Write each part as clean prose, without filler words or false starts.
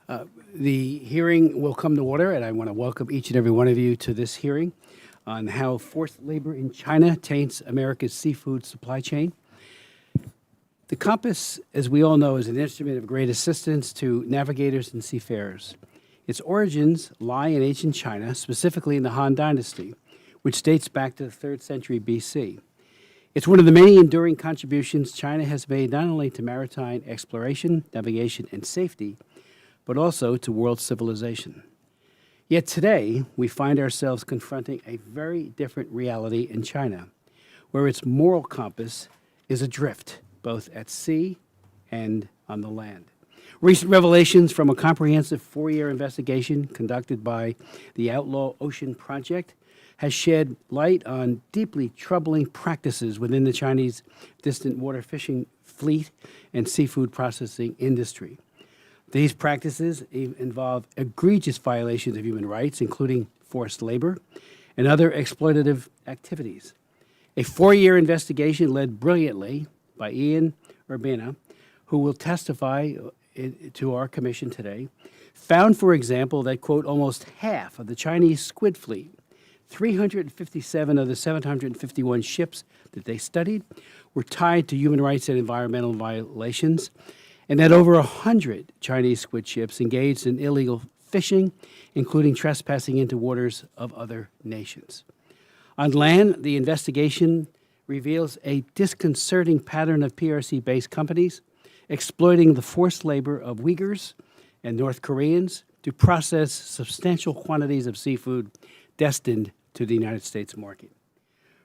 The hearing will come to order, and I want to welcome each and every one of you to this hearing on how forced labor in China taints America's seafood supply chain. The compass, as we all know, is an instrument of great assistance to navigators and seafarers. Its origins lie in ancient China, specifically in the Han Dynasty, which dates back to the 3rd century BC. It's one of the many enduring contributions China has made not only to maritime exploration, navigation, and safety, but also to world civilization. Yet today, we find ourselves confronting a very different reality in China, where its moral compass is adrift, both at sea and on the land. Recent revelations from a comprehensive 4-year investigation conducted by the Outlaw Ocean Project has shed light on deeply troubling practices within the Chinese distant water fishing fleet and seafood processing industry. These practices involve egregious violations of human rights, including forced labor and other exploitative activities. A 4-year investigation led brilliantly by Urbina, who will testify to our commission today, found, for example, that, quote, almost half of the Chinese squid fleet, 357 of the 751 ships that they studied, were tied to human rights and environmental violations, and that over 100 Chinese squid ships engaged in illegal fishing, including trespassing into waters of other nations. On land, the investigation reveals a disconcerting pattern of PRC-based companies exploiting the forced labor of Uyghurs and North Koreans to process substantial quantities of seafood destined to the United States market.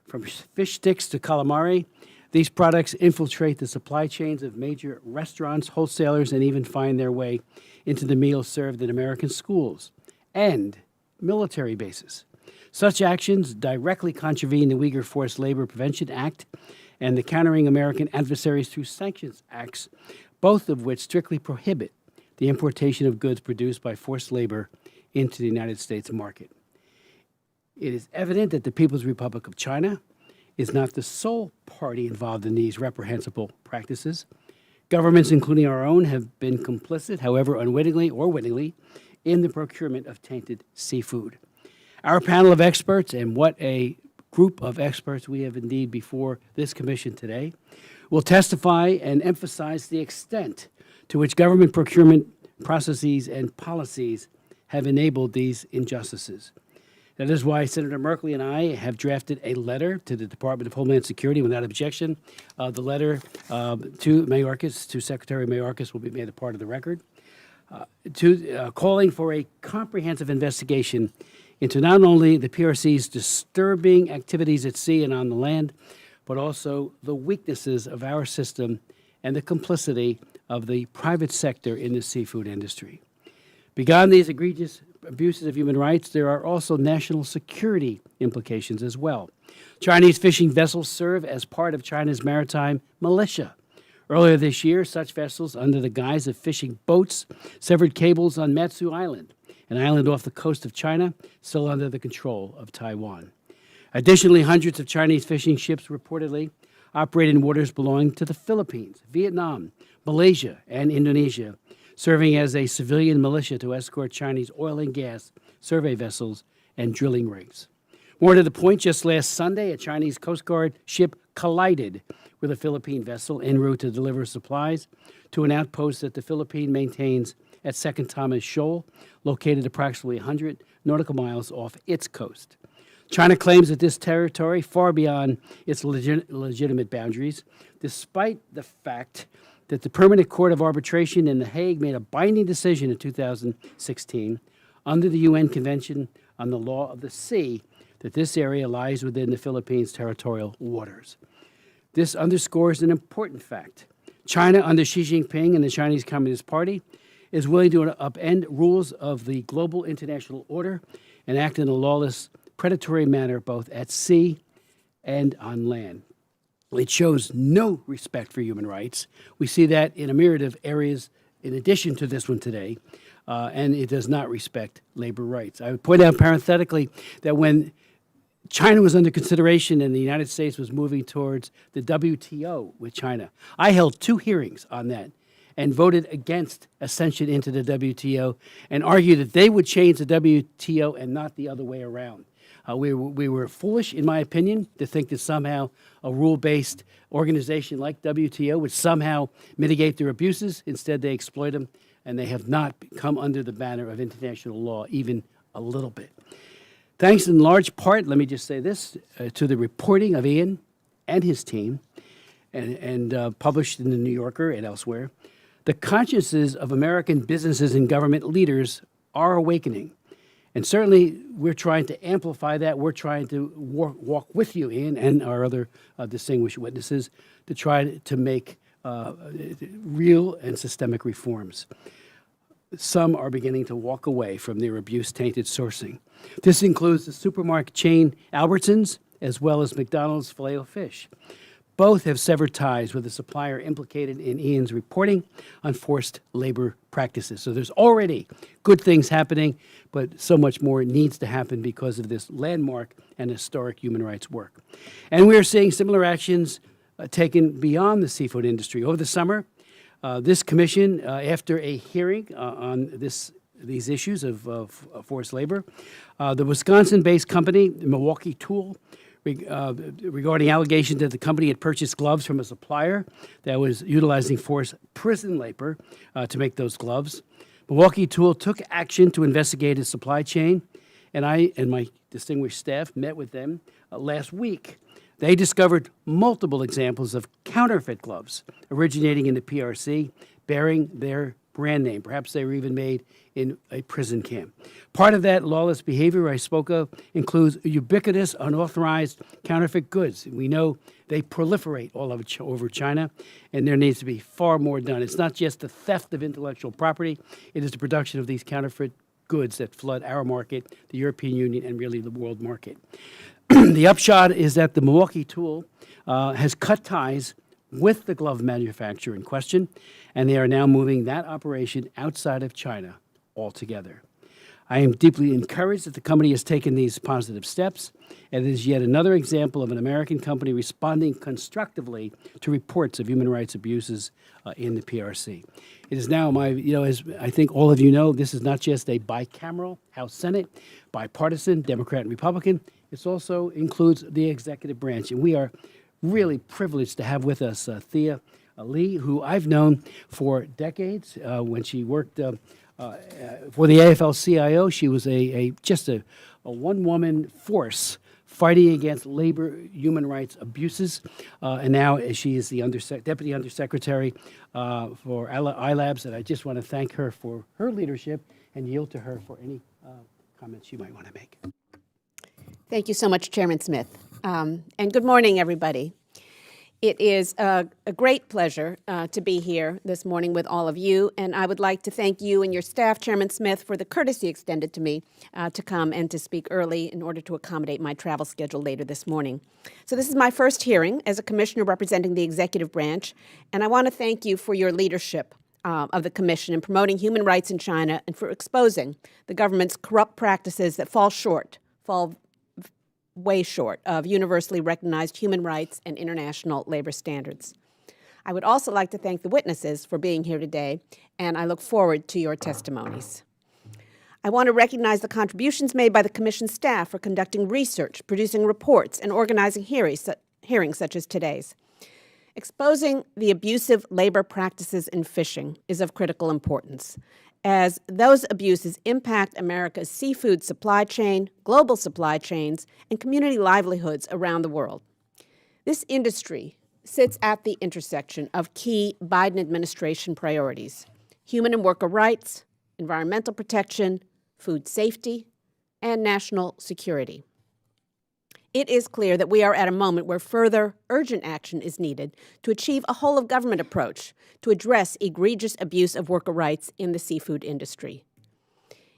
From fish sticks to calamari, these products infiltrate the supply chains of major restaurants, wholesalers, and even find their way into the meals served in American schools and military bases. Such actions directly contravene the Uyghur Forced Labor Prevention Act and the Countering American Adversaries Through Sanctions Acts, both of which strictly prohibit the importation of goods produced by forced labor into the United States market. It is evident that the People's Republic of China is not the sole party involved in these reprehensible practices. Governments, including our own, have been complicit, however unwittingly or wittingly, in the procurement of tainted seafood. Our panel of experts, and what a group of experts we have indeed before this commission today, will testify and emphasize the extent to which government procurement processes and policies have enabled these injustices. That is why Senator Merkley and I have drafted a letter to the Department of Homeland Security without objection. The letter to Mayorkas, to Secretary Mayorkas, will be made a part of the record, calling for a comprehensive investigation into not only the PRC's disturbing activities at sea and on the land, but also the weaknesses of our system and the complicity of the private sector in the seafood industry. Beyond these egregious abuses of human rights, there are also national security implications as well. Chinese fishing vessels serve as part of China's maritime militia. Earlier this year, such vessels, under the guise of fishing boats, severed cables on Matsu Island, an island off the coast of China, still under the control of Taiwan. Additionally, hundreds of Chinese fishing ships reportedly operate in waters belonging to the Philippines, Vietnam, Malaysia, and Indonesia, serving as a civilian militia to escort Chinese oil and gas survey vessels and drilling rigs. More to the point, just last Sunday, a Chinese Coast Guard ship collided with a Philippine vessel en route to deliver supplies to an outpost that the Philippines maintains at Second Thomas Shoal, located approximately 100 nautical miles off its coast. China claims that this territory, far beyond its legitimate boundaries, despite the fact that the Permanent Court of Arbitration in The Hague made a binding decision in 2016 under the UN Convention on the Law of the Sea that this area lies within the Philippines' territorial waters. This underscores an important fact. China, under Xi Jinping and the Chinese Communist Party, is willing to upend rules of the global international order and act in a lawless, predatory manner both at sea and on land. It shows no respect for human rights. We see that in a myriad of areas in addition to this one today, and it does not respect labor rights. I would point out parenthetically that when China was under consideration and the United States was moving towards the WTO with China, I held 2 hearings on that. and voted against ascension into the WTO and argued that they would change the WTO and not the other way around. We were foolish, in my opinion, to think that somehow a rule-based organization like WTO would somehow mitigate their abuses. Instead, they exploit them, and they have not come under the banner of international law even a little bit. Thanks in large part, let me just say this, to the reporting of Ian and his team, and published in the New Yorker and elsewhere, the consciences of American businesses and government leaders are awakening. And certainly, we're trying to amplify that. We're trying to walk with you, Ian, and our other distinguished witnesses to try to make real and systemic reforms. Some are beginning to walk away from their abuse-tainted sourcing. This includes the supermarket chain Albertsons, as well as McDonald's Filet-O-Fish. Both have severed ties with the supplier implicated in Ian's reporting on forced labor practices. So there's already good things happening, but so much more needs to happen because of this landmark and historic human rights work. And we are seeing similar actions taken beyond the seafood industry. Over the summer, this commission, after a hearing on these issues of forced labor, the Wisconsin-based company, Milwaukee Tool, regarding allegations that the company had purchased gloves from a supplier that was utilizing forced prison labor to make those gloves. Milwaukee Tool took action to investigate its supply chain, and I and my distinguished staff met with them last week. They discovered multiple examples of counterfeit gloves originating in the PRC, bearing their brand name. Perhaps they were even made in a prison camp. Part of that lawless behavior I spoke of includes ubiquitous, unauthorized counterfeit goods. We know they proliferate all over China, and there needs to be far more done. It's not just the theft of intellectual property, it is the production of these counterfeit goods that flood our market, the European Union, and really the world market. The upshot is that the Milwaukee Tool has cut ties with the glove manufacturer in question, and they are now moving that operation outside of China altogether. I am deeply encouraged that the company has taken these positive steps, and it is yet another example of an American company responding constructively to reports of human rights abuses in the PRC. It is now as I think all of you know, this is not just a bicameral House-Senate, bipartisan, Democrat and Republican. It also includes the executive branch, and we are really privileged to have with us Thea Lee, who I've known for decades. When she worked for the AFL-CIO, she was just a one-woman force fighting against labor human rights abuses, and now she is the Deputy Undersecretary for ILABS, and I just want to thank her for her leadership and yield to her for any comments you might want to make. Thank you so much, Chairman Smith. And good morning, everybody. It is a great pleasure to be here this morning with all of you, and I would like to thank you and your staff, Chairman Smith, for the courtesy extended to me to come and to speak early in order to accommodate my travel schedule later this morning. So this is my first hearing as a commissioner representing the executive branch, and I want to thank you for your leadership of the Commission in promoting human rights in China and for exposing the government's corrupt practices that fall way short of universally recognized human rights and international labor standards. I would also like to thank the witnesses for being here today, and I look forward to your testimonies. I want to recognize the contributions made by the Commission staff for conducting research, producing reports, and organizing hearings such as today's. Exposing the abusive labor practices in fishing is of critical importance, as those abuses impact America's seafood supply chain, global supply chains, and community livelihoods around the world. This industry sits at the intersection of key Biden administration priorities: human and worker rights, environmental protection, food safety, and national security. It is clear that we are at a moment where further urgent action is needed to achieve a whole-of-government approach to address egregious abuse of worker rights in the seafood industry.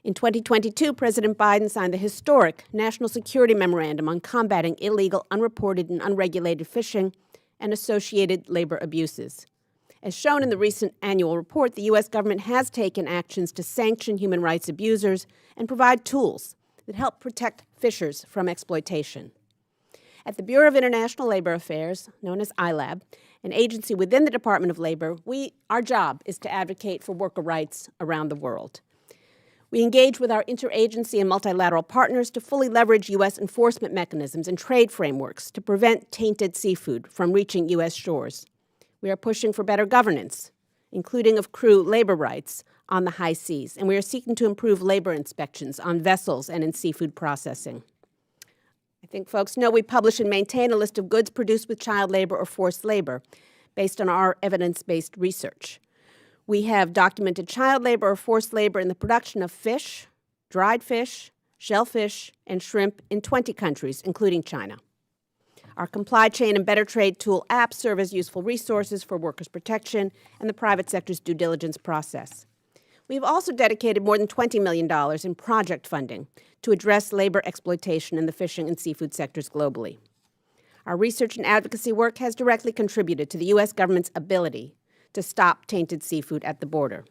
In 2022, President Biden signed the historic National Security Memorandum on combating illegal, unreported, and unregulated fishing and associated labor abuses. As shown in the recent annual report, the U.S. government has taken actions to sanction human rights abusers and provide tools that help protect fishers from exploitation. At the Bureau of International Labor Affairs, known as ILAB, an agency within the Department of Labor, our job is to advocate for worker rights around the world. We engage with our interagency and multilateral partners to fully leverage U.S. enforcement mechanisms and trade frameworks to prevent tainted seafood from reaching U.S. shores. We are pushing for better governance, including of crew labor rights on the high seas, and we are seeking to improve labor inspections on vessels and in seafood processing. I think folks know we publish and maintain a list of goods produced with child labor or forced labor based on our evidence-based research. We have documented child labor or forced labor in the production of fish, dried fish, shellfish, and shrimp in 20 countries, including China. Our Comply Chain and Better Trade tool apps serve as useful resources for workers' protection and the private sector's due diligence process. We have also dedicated more than $20 million in project funding to address labor exploitation in the fishing and seafood sectors globally. Our research and advocacy work has directly contributed to the U.S. government's ability to stop tainted seafood at the border.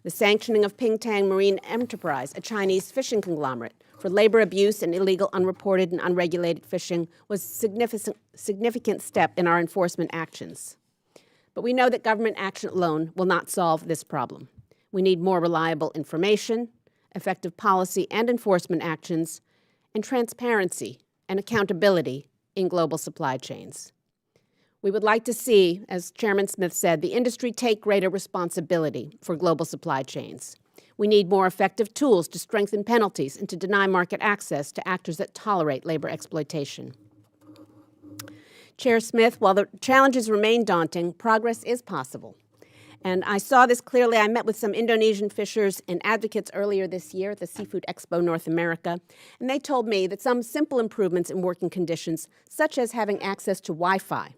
The sanctioning of Pingtang Marine Enterprise, a Chinese fishing conglomerate, for labor abuse and illegal unreported and unregulated fishing was a significant step in our enforcement actions. But we know that government action alone will not solve this problem. We need more reliable information, effective policy and enforcement actions, and transparency and accountability in global supply chains. We would like to see, as Chairman Smith said, the industry take greater responsibility for global supply chains. We need more effective tools to strengthen penalties and to deny market access to actors that tolerate labor exploitation. Chair Smith, while the challenges remain daunting, progress is possible. And I saw this clearly. I met with some Indonesian fishers and advocates earlier this year at the Seafood Expo North America, and they told me that some simple improvements in working conditions, such as having access to Wi-Fi,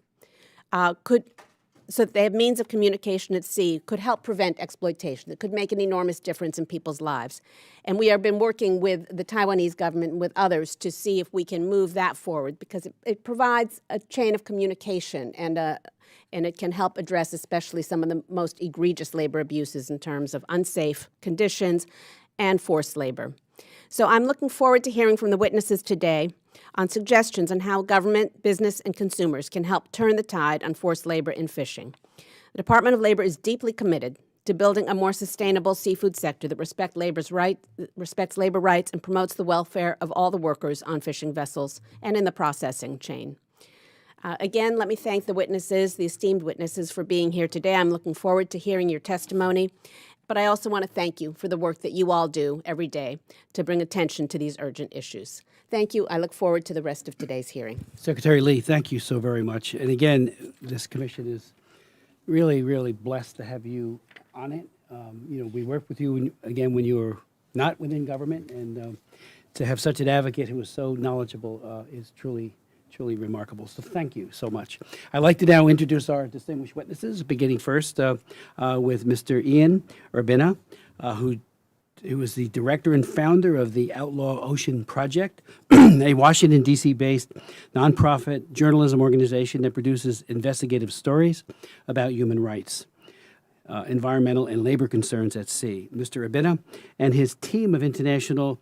so that they have means of communication at sea, could help prevent exploitation. It could make an enormous difference in people's lives. And we have been working with the Taiwanese government and with others to see if we can move that forward, because it provides a chain of communication and it can help address especially some of the most egregious labor abuses in terms of unsafe conditions and forced labor. So I'm looking forward to hearing from the witnesses today on suggestions on how government, business, and consumers can help turn the tide on forced labor in fishing. The Department of Labor is deeply committed to building a more sustainable seafood sector that respects labor rights and promotes the welfare of all the workers on fishing vessels and in the processing chain. Again, let me thank the witnesses, the esteemed witnesses, for being here today. I'm looking forward to hearing your testimony. But I also want to thank you for the work that you all do every day to bring attention to these urgent issues. Thank you. I look forward to the rest of today's hearing. Secretary Lee, thank you so very much. And again, this commission is really, really blessed to have you on it. We worked with you, when you were not within government, and to have such an advocate who is so knowledgeable is truly remarkable. So thank you so much. I'd like to now introduce our distinguished witnesses, beginning first with Mr. Ian Urbina, who is the director and founder of the Outlaw Ocean Project, a Washington, D.C.-based nonprofit journalism organization that produces investigative stories about human rights, environmental and labor concerns at sea. Mr. Urbina and his team of international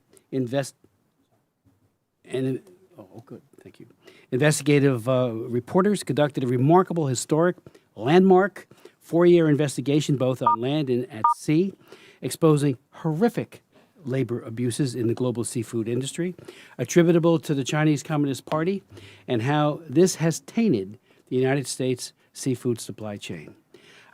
investigative reporters conducted a remarkable historic landmark 4-year investigation both on land and at sea, exposing horrific labor abuses in the global seafood industry attributable to the Chinese Communist Party and how this has tainted the United States seafood supply chain.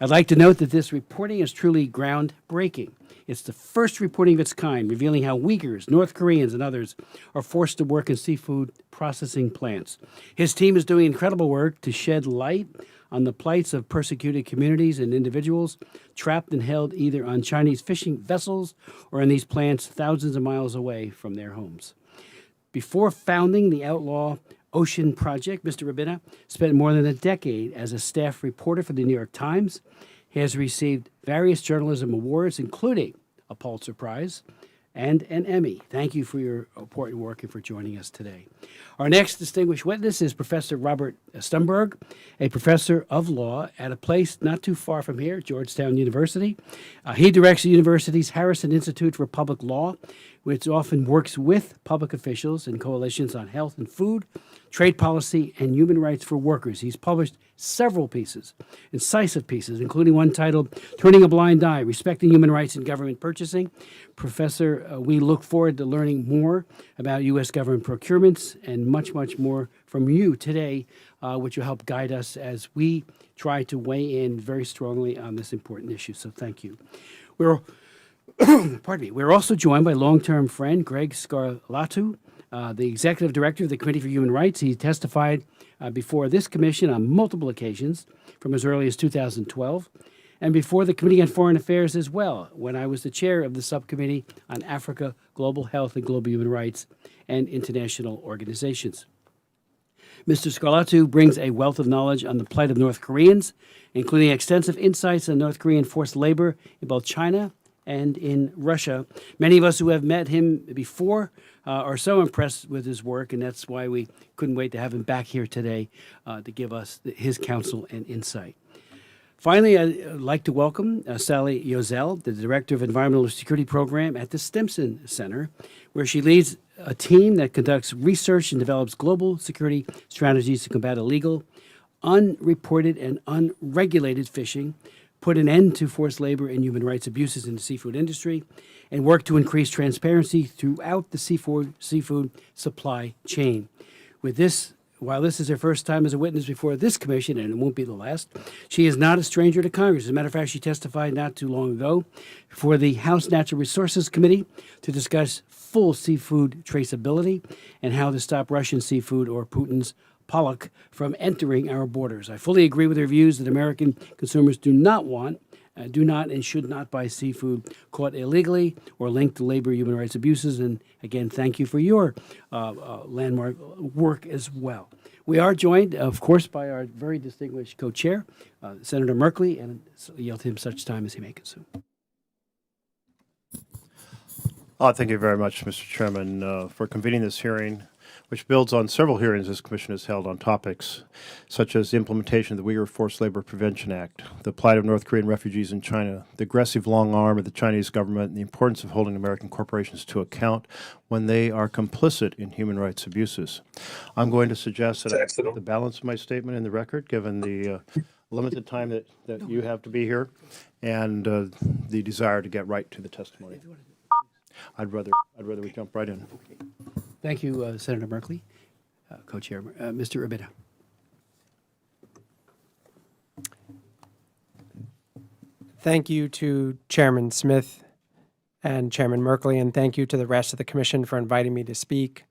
I'd like to note that this reporting is truly groundbreaking. It's the first reporting of its kind, revealing how Uyghurs, North Koreans, and others are forced to work in seafood processing plants. His team is doing incredible work to shed light on the plights of persecuted communities and individuals trapped and held either on Chinese fishing vessels or in these plants thousands of miles away from their homes. Before founding the Outlaw Ocean Project, Mr. Urbina spent more than a decade as a staff reporter for the New York Times. He has received various journalism awards, including a Pulitzer Prize and an Emmy. Thank you for your important work and for joining us today. Our next distinguished witness is Professor Robert Stumberg, a professor of law at a place not too far from here, Georgetown University. He directs the university's Harrison Institute for Public Law, which often works with public officials and coalitions on health and food trade policy, and human rights for workers. He's published several pieces, incisive pieces, including one titled Turning a Blind Eye, Respecting Human Rights in Government Purchasing. Professor, we look forward to learning more about U.S. government procurements and much, much more from you today, which will help guide us as we try to weigh in very strongly on this important issue. So thank you. Pardon me. We're also joined by long-term friend Greg Scarlatoiu, the Executive Director of the Committee for Human Rights. He testified before this commission on multiple occasions from as early as 2012, and before the Committee on Foreign Affairs as well, when I was the chair of the Subcommittee on Africa, Global Health, and Global Human Rights and International Organizations. Mr. Scarlatoiu brings a wealth of knowledge on the plight of North Koreans, including extensive insights on North Korean forced labor in both China and in Russia. Many of us who have met him before are so impressed with his work, and that's why we couldn't wait to have him back here today to give us his counsel and insight. Finally, I'd like to welcome Sally Yozell, the Director of Environmental Security Program at the Stimson Center, where she leads a team that conducts research and develops global security strategies to combat illegal, unreported, and unregulated fishing, put an end to forced labor and human rights abuses in the seafood industry, and work to increase transparency throughout the seafood supply chain. With this, while this is her first time as a witness before this commission, and it won't be the last, she is not a stranger to Congress. As a matter of fact, she testified not too long ago before the House Natural Resources Committee to discuss full seafood traceability and how to stop Russian seafood or Putin's pollock from entering our borders. I fully agree with her views that American consumers do not and should not buy seafood caught illegally or linked to labor human rights abuses. And again, thank you for your landmark work as well. We are joined, of course, by our very distinguished co-chair, Senator Merkley, and yield him such time as he may consume. Thank you very much, Mr. Chairman, for convening this hearing, which builds on several hearings this commission has held on topics such as the implementation of the Uyghur Forced Labor Prevention Act, the plight of North Korean refugees in China, the aggressive long arm of the Chinese government, and the importance of holding American corporations to account when they are complicit in human rights abuses. I'm going to suggest that I put the balance of my statement in the record, given the limited time that you have to be here and the desire to get right to the testimony. I'd rather we jump right in. Thank you, Senator Merkley, co-chair. Mr. Urbina. Thank you to Chairman Smith and Chairman Merkley, and thank you to the rest of the commission for inviting me to speak.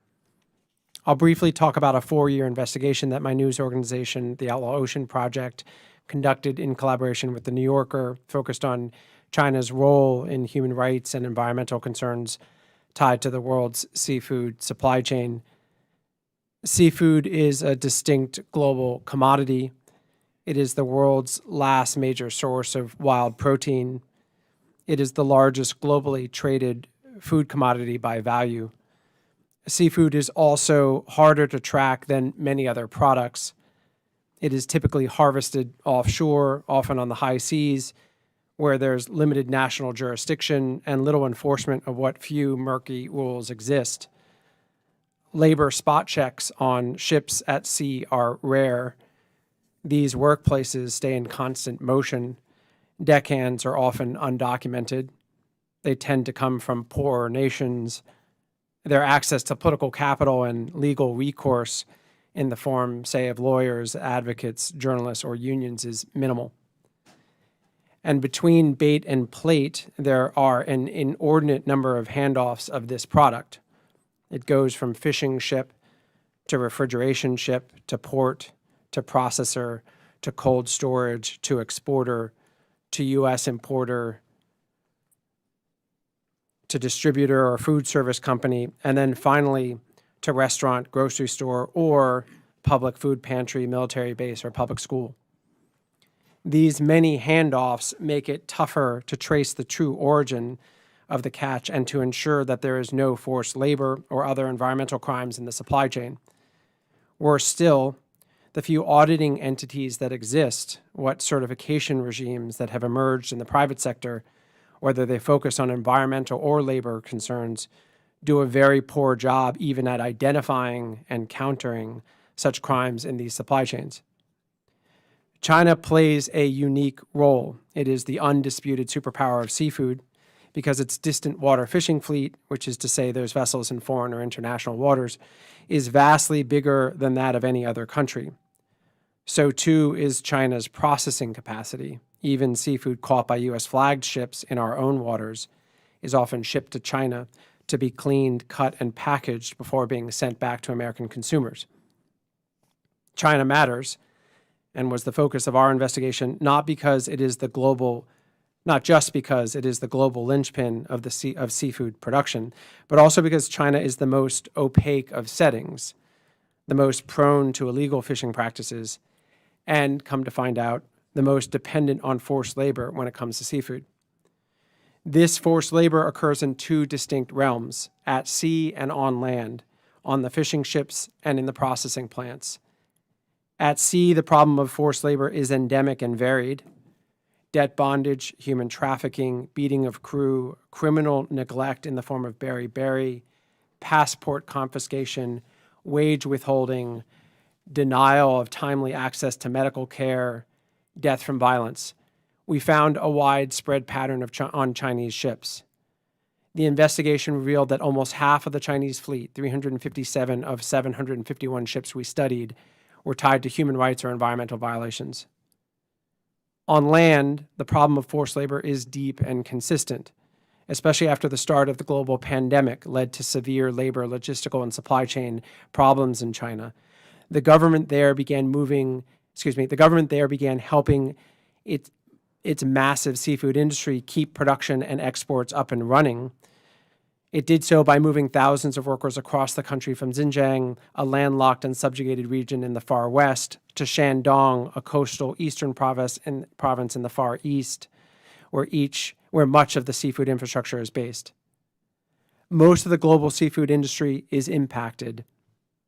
I'll briefly talk about a 4-year investigation that my news organization, the Outlaw Ocean Project, conducted in collaboration with The New Yorker, focused on China's role in human rights and environmental concerns tied to the world's seafood supply chain. Seafood is a distinct global commodity. It is the world's last major source of wild protein. It is the largest globally traded food commodity by value. Seafood is also harder to track than many other products. It is typically harvested offshore, often on the high seas, where there's limited national jurisdiction and little enforcement of what few murky rules exist. Labor spot checks on ships at sea are rare. These workplaces stay in constant motion. Deckhands are often undocumented. They tend to come from poorer nations. Their access to political capital and legal recourse in the form, say, of lawyers, advocates, journalists, or unions is minimal. And between bait and plate, there are an inordinate number of handoffs of this product. It goes from fishing ship to refrigeration ship to port to processor to cold storage to exporter to U.S. importer to distributor or food service company, and then finally to restaurant, grocery store, or public food pantry, military base, or public school. These many handoffs make it tougher to trace the true origin of the catch and to ensure that there is no forced labor or other environmental crimes in the supply chain. Worse still, the few auditing entities that exist, what certification regimes that have emerged in the private sector, whether they focus on environmental or labor concerns, do a very poor job even at identifying and countering such crimes in these supply chains. China plays a unique role. It is the undisputed superpower of seafood because its distant water fishing fleet, which is to say those vessels in foreign or international waters, is vastly bigger than that of any other country. So too is China's processing capacity. Even seafood caught by U.S. flagged ships in our own waters is often shipped to China to be cleaned, cut, and packaged before being sent back to American consumers. China matters and was the focus of our investigation, not just because it is the global linchpin of seafood production, but also because China is the most opaque of settings, the most prone to illegal fishing practices, and, come to find out, the most dependent on forced labor when it comes to seafood. This forced labor occurs in two distinct realms, at sea and on land, on the fishing ships and in the processing plants. At sea, the problem of forced labor is endemic and varied. Debt bondage, human trafficking, beating of crew, criminal neglect in the form of berry, passport confiscation, wage withholding, denial of timely access to medical care, death from violence. We found a widespread pattern on Chinese ships. The investigation revealed that almost half of the Chinese fleet, 357 of 751 ships we studied, were tied to human rights or environmental violations. On land, the problem of forced labor is deep and consistent, especially after the start of the global pandemic led to severe labor, logistical, and supply chain problems in China. The government there began helping its massive seafood industry keep production and exports up and running. It did so by moving thousands of workers across the country from Xinjiang, a landlocked and subjugated region in the far west, to Shandong, a coastal eastern province in the far east, where much of the seafood infrastructure is based. Most of the global seafood industry is impacted.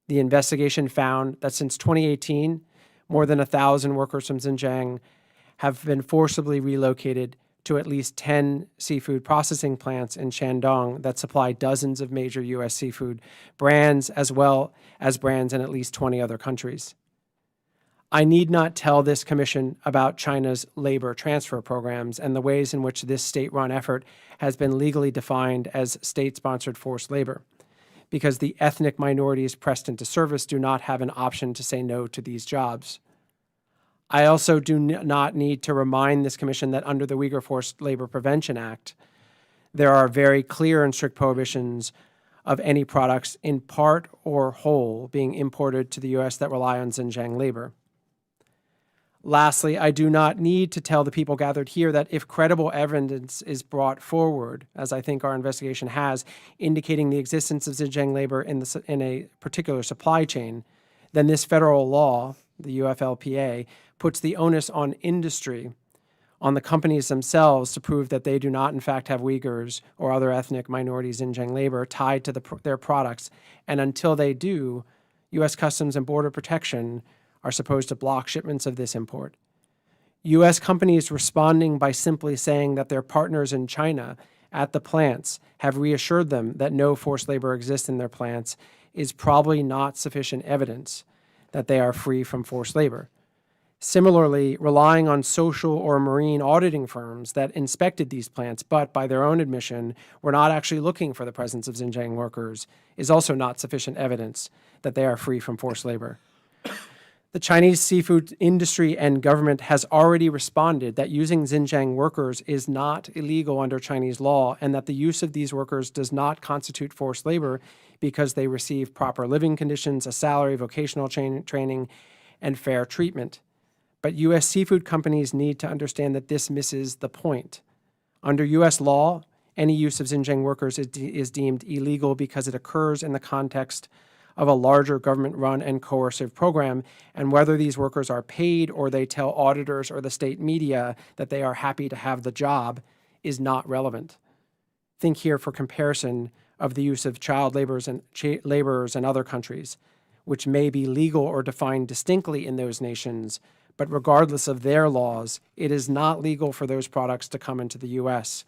The investigation found that since 2018, more than 1,000 workers from Xinjiang have been forcibly relocated to at least 10 seafood processing plants in Shandong that supply dozens of major U.S. seafood brands as well as brands in at least 20 other countries. I need not tell this commission about China's labor transfer programs and the ways in which this state-run effort has been legally defined as state-sponsored forced labor, because the ethnic minorities pressed into service do not have an option to say no to these jobs. I also do not need to remind this commission that under the Uyghur Forced Labor Prevention Act, there are very clear and strict prohibitions of any products in part or whole being imported to the U.S. that rely on Xinjiang labor. Lastly, I do not need to tell the people gathered here that if credible evidence is brought forward, as I think our investigation has, indicating the existence of Xinjiang labor in a particular supply chain, then this federal law, the UFLPA, puts the onus on industry, on the companies themselves to prove that they do not in fact have Uyghurs or other ethnic minorities Xinjiang labor tied to their products. And until they do, U.S. Customs and Border Protection are supposed to block shipments of this import. U.S. companies responding by simply saying that their partners in China at the plants have reassured them that no forced labor exists in their plants is probably not sufficient evidence that they are free from forced labor. Similarly, relying on social or marine auditing firms that inspected these plants but, by their own admission, were not actually looking for the presence of Xinjiang workers is also not sufficient evidence that they are free from forced labor. The Chinese seafood industry and government has already responded that using Xinjiang workers is not illegal under Chinese law and that the use of these workers does not constitute forced labor because they receive proper living conditions, a salary, vocational training, and fair treatment. But U.S. seafood companies need to understand that this misses the point. Under U.S. law, any use of Xinjiang workers is deemed illegal because it occurs in the context of a larger government-run and coercive program, and whether these workers are paid or they tell auditors or the state media that they are happy to have the job is not relevant. Think here for comparison of the use of child laborers in other countries, which may be legal or defined distinctly in those nations, but regardless of their laws, it is not legal for those products to come into the U.S.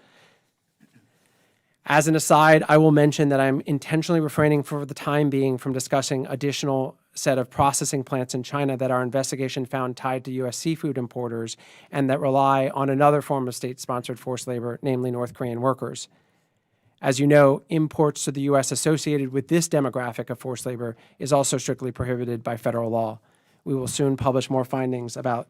As an aside, I will mention that I'm intentionally refraining for the time being from discussing additional set of processing plants in China that our investigation found tied to U.S. seafood importers and that rely on another form of state-sponsored forced labor, namely North Korean workers. As you know, imports to the U.S. associated with this demographic of forced labor is also strictly prohibited by federal law. We will soon publish more findings about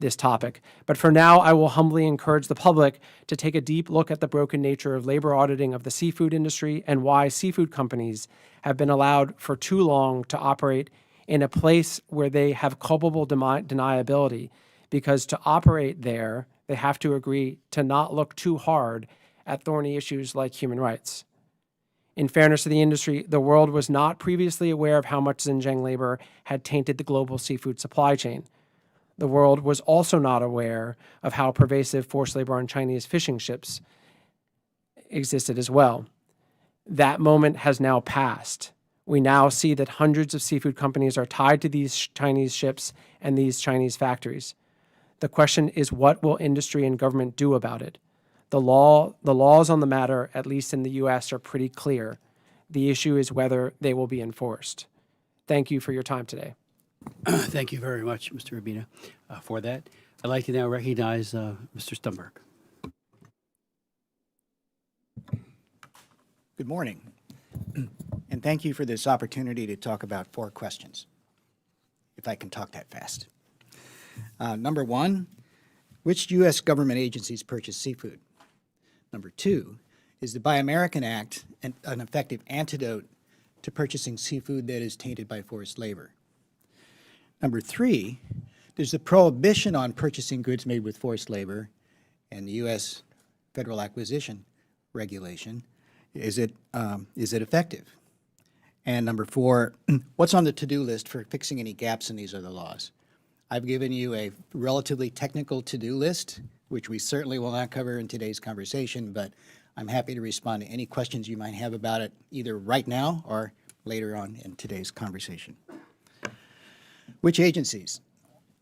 this topic. But for now, I will humbly encourage the public to take a deep look at the broken nature of labor auditing of the seafood industry and why seafood companies have been allowed for too long to operate in a place where they have culpable deniability, because to operate there, they have to agree to not look too hard at thorny issues like human rights. In fairness to the industry, the world was not previously aware of how much Xinjiang labor had tainted the global seafood supply chain. The world was also not aware of how pervasive forced labor on Chinese fishing ships existed as well. That moment has now passed. We now see that hundreds of seafood companies are tied to these Chinese ships and these Chinese factories. The question is, what will industry and government do about it? The laws on the matter, at least in the U.S., are pretty clear. The issue is whether they will be enforced. Thank you for your time today. Thank you very much, Mr. Urbina, for that. I'd like to now recognize Mr. Stumberg. Good morning, and thank you for this opportunity to talk about 4 questions, if I can talk that fast. Number 1, which U.S. government agencies purchase seafood? Number 2, is the Buy American Act an effective antidote to purchasing seafood that is tainted by forced labor? Number 3, does the prohibition on purchasing goods made with forced labor and the U.S. Federal Acquisition Regulation, is it effective? And number 4, what's on the to-do list for fixing any gaps in these other laws? I've given you a relatively technical to-do list, which we certainly will not cover in today's conversation, but I'm happy to respond to any questions you might have about it, either right now or later on in today's conversation. Which agencies?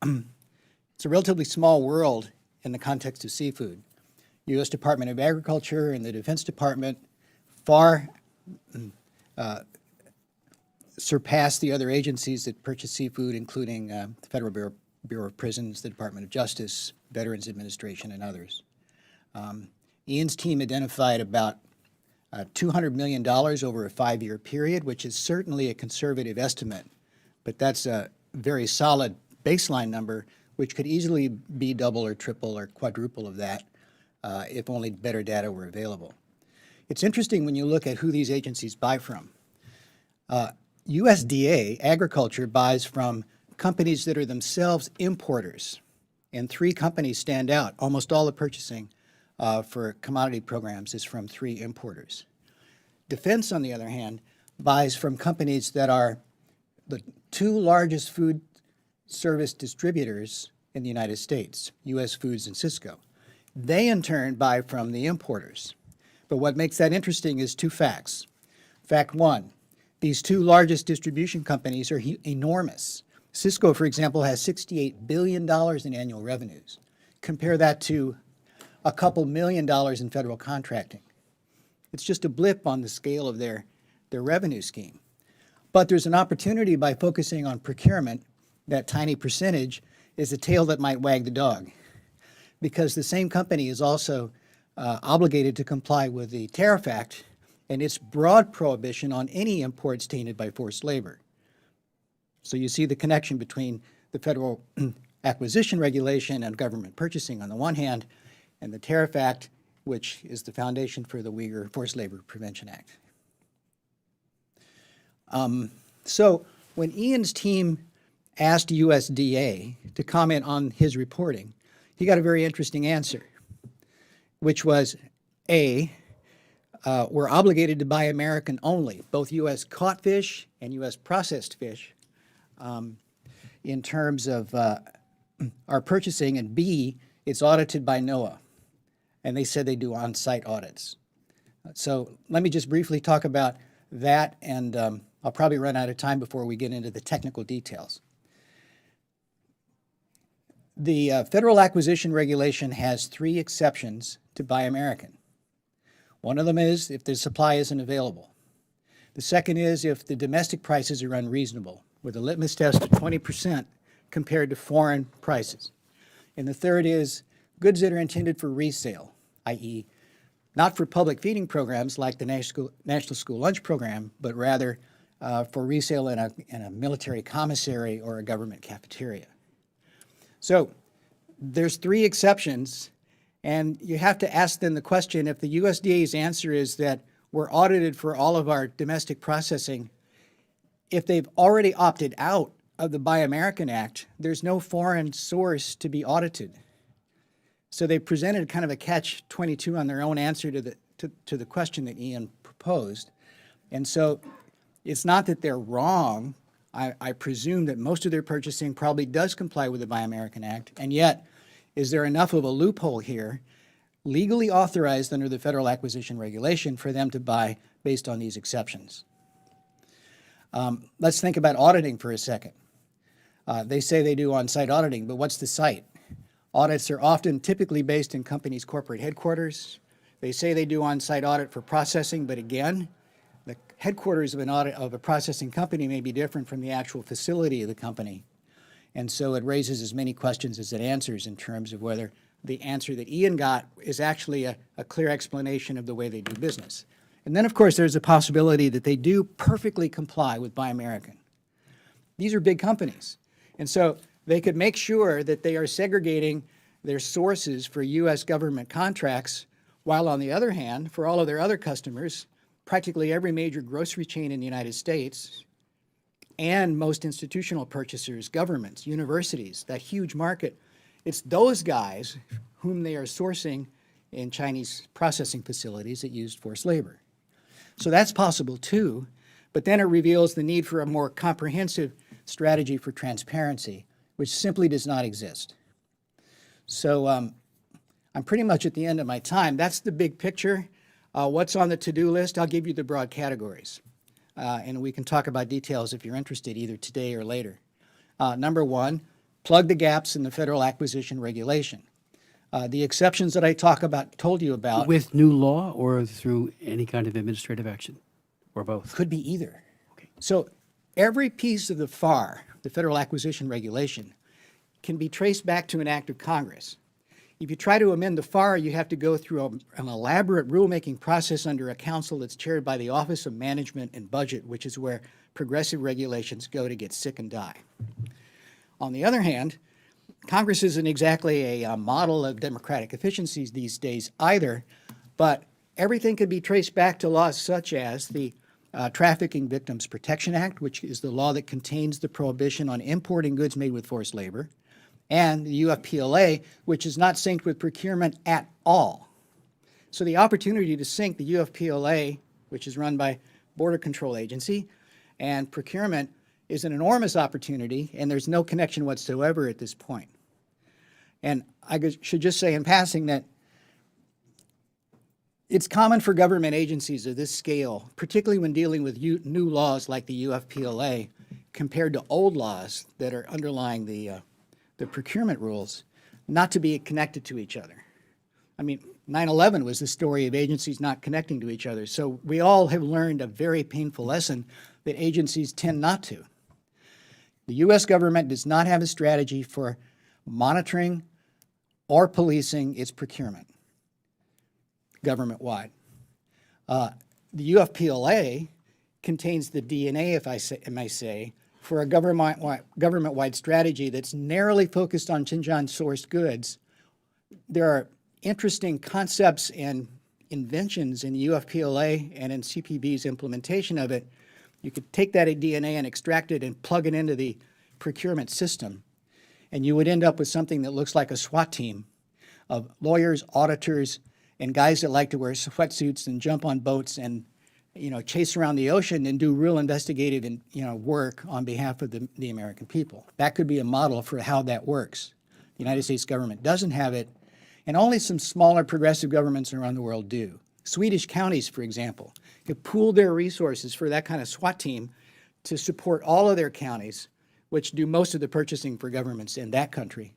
It's a relatively small world in the context of seafood. U.S. Department of Agriculture and the Defense Department far surpass the other agencies that purchase seafood, including the Federal Bureau of Prisons, the Department of Justice, Veterans Administration, and others. Ian's team identified about $200 million over a 5-year period, which is certainly a conservative estimate, but that's a very solid baseline number, which could easily be double or triple or quadruple of that if only better data were available. It's interesting when you look at who these agencies buy from. USDA, Agriculture, buys from companies that are themselves importers, and 3 companies stand out. Almost all the purchasing for commodity programs is from 3 importers. Defense, on the other hand, buys from companies that are the 2 largest food service distributors in the United States, U.S. Foods and Cisco. They, in turn, buy from the importers. But what makes that interesting is 2 facts. Fact 1, these 2 largest distribution companies are enormous. Cisco, for example, has $68 billion in annual revenues. Compare that to a couple $1 million in federal contracting. It's just a blip on the scale of their revenue scheme. But there's an opportunity by focusing on procurement. That tiny percentage is the tail that might wag the dog, because the same company is also obligated to comply with the Tariff Act and its broad prohibition on any imports tainted by forced labor. So you see the connection between the Federal Acquisition Regulation and government purchasing on the one hand, and the Tariff Act, which is the foundation for the Uyghur Forced Labor Prevention Act. So when Ian's team asked USDA to comment on his reporting, he got a very interesting answer, which was, A, we're obligated to buy American only, both U.S. caught fish and U.S. processed fish, in terms of our purchasing, and B, it's audited by NOAA, and they said they do on-site audits. So let me just briefly talk about that, and I'll probably run out of time before we get into the technical details. The Federal Acquisition Regulation has 3 exceptions to Buy American. One of them is if the supply isn't available. The second is if the domestic prices are unreasonable, with a litmus test of 20% compared to foreign prices. And the third is goods that are intended for resale, i.e., not for public feeding programs like the National School Lunch Program, but rather for resale in a military commissary or a government cafeteria. So there's 3 exceptions, and you have to ask then the question, if the USDA's answer is that we're audited for all of our domestic processing, if they've already opted out of the Buy American Act, there's no foreign source to be audited. So they presented kind of a catch-22 on their own answer to the question that Ian proposed. And so it's not that they're wrong. I presume that most of their purchasing probably does comply with the Buy American Act, and yet is there enough of a loophole here, legally authorized under the Federal Acquisition Regulation, for them to buy based on these exceptions? Let's think about auditing for a second. They say they do on-site auditing, but what's the site? Audits are often typically based in companies' corporate headquarters. They say they do on-site audit for processing, but again, the headquarters of an audit of a processing company may be different from the actual facility of the company. And so it raises as many questions as it answers in terms of whether the answer that Ian got is actually a clear explanation of the way they do business. And then, of course, there's a possibility that they do perfectly comply with Buy American. These are big companies. And so they could make sure that they are segregating their sources for U.S. government contracts, while on the other hand, for all of their other customers, practically every major grocery chain in the United States and most institutional purchasers, governments, universities, that huge market, it's those guys whom they are sourcing in Chinese processing facilities that use forced labor. So that's possible too, but then it reveals the need for a more comprehensive strategy for transparency, which simply does not exist. So I'm pretty much at the end of my time. That's the big picture. What's on the to-do list? I'll give you the broad categories. And we can talk about details if you're interested, either today or later. Number 1, plug the gaps in the Federal Acquisition Regulation. The exceptions that I told you about. With new law or through any kind of administrative action, or both? Could be either. Okay. So every piece of the FAR, the Federal Acquisition Regulation, can be traced back to an act of Congress. If you try to amend the FAR, you have to go through an elaborate rulemaking process under a council that's chaired by the Office of Management and Budget, which is where progressive regulations go to get sick and die. On the other hand, Congress isn't exactly a model of democratic efficiencies these days either, but everything can be traced back to laws such as the Trafficking Victims Protection Act, which is the law that contains the prohibition on importing goods made with forced labor, and the UFPLA, which is not synced with procurement at all. So the opportunity to sync the UFPLA, which is run by Border Control Agency, and procurement is an enormous opportunity, and there's no connection whatsoever at this point. And I should just say in passing that it's common for government agencies of this scale, particularly when dealing with new laws like the UFPLA, compared to old laws that are underlying the procurement rules, not to be connected to each other. I mean, 9/11 was the story of agencies not connecting to each other. So we all have learned a very painful lesson that agencies tend not to. The U.S. government does not have a strategy for monitoring or policing its procurement government-wide. The UFPLA contains the DNA, if I may say, for a government-wide strategy that's narrowly focused on Xinjiang-sourced goods. There are interesting concepts and inventions in the UFPLA and in CPB's implementation of it. You could take that DNA and extract it and plug it into the procurement system, and you would end up with something that looks like a SWAT team of lawyers, auditors, and guys that like to wear sweatsuits and jump on boats and, chase around the ocean and do real investigative and, work on behalf of the American people. That could be a model for how that works. The United States government doesn't have it, and only some smaller progressive governments around the world do. Swedish counties, for example, have pooled their resources for that kind of SWAT team to support all of their counties, which do most of the purchasing for governments in that country.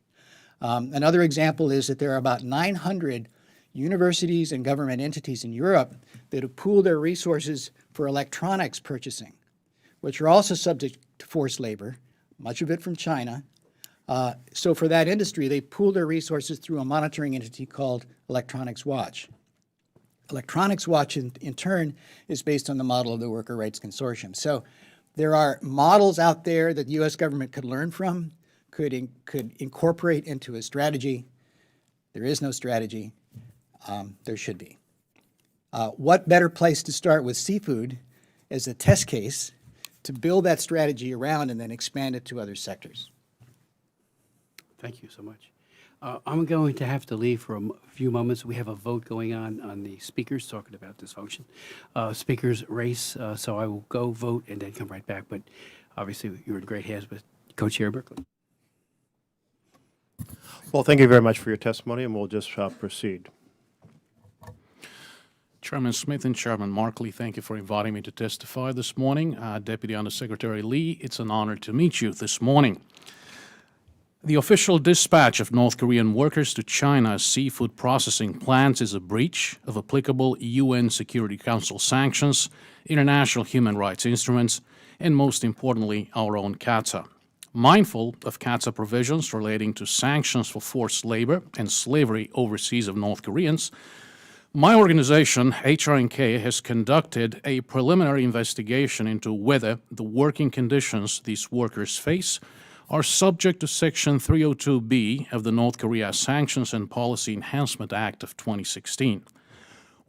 Another example is that there are about 900 universities and government entities in Europe that have pooled their resources for electronics purchasing, which are also subject to forced labor, much of it from China. So for that industry, they pool their resources through a monitoring entity called Electronics Watch. Electronics Watch, in turn, is based on the model of the Worker Rights Consortium. So there are models out there that the U.S. government could learn from, could incorporate into a strategy. There is no strategy. There should be. What better place to start with seafood as a test case to build that strategy around and then expand it to other sectors? Thank you so much. I'm going to have to leave for a few moments. We have a vote going on the speakers talking about dysfunction. Speakers race, so I will go vote and then come right back. But obviously, you're in great hands with Co-Chair Merkley. Well, thank you very much for your testimony, and we'll just proceed. Chairman Smith and Chairman Markley, thank you for inviting me to testify this morning. Deputy Undersecretary Lee, it's an honor to meet you this morning. The official dispatch of North Korean workers to China's seafood processing plants is a breach of applicable UN Security Council sanctions, international human rights instruments, and most importantly, our own CAATSA. Mindful of CAATSA provisions relating to sanctions for forced labor and slavery overseas of North Koreans, my organization, HRNK, has conducted a preliminary investigation into whether the working conditions these workers face are subject to Section 302B of the North Korea Sanctions and Policy Enhancement Act of 2016.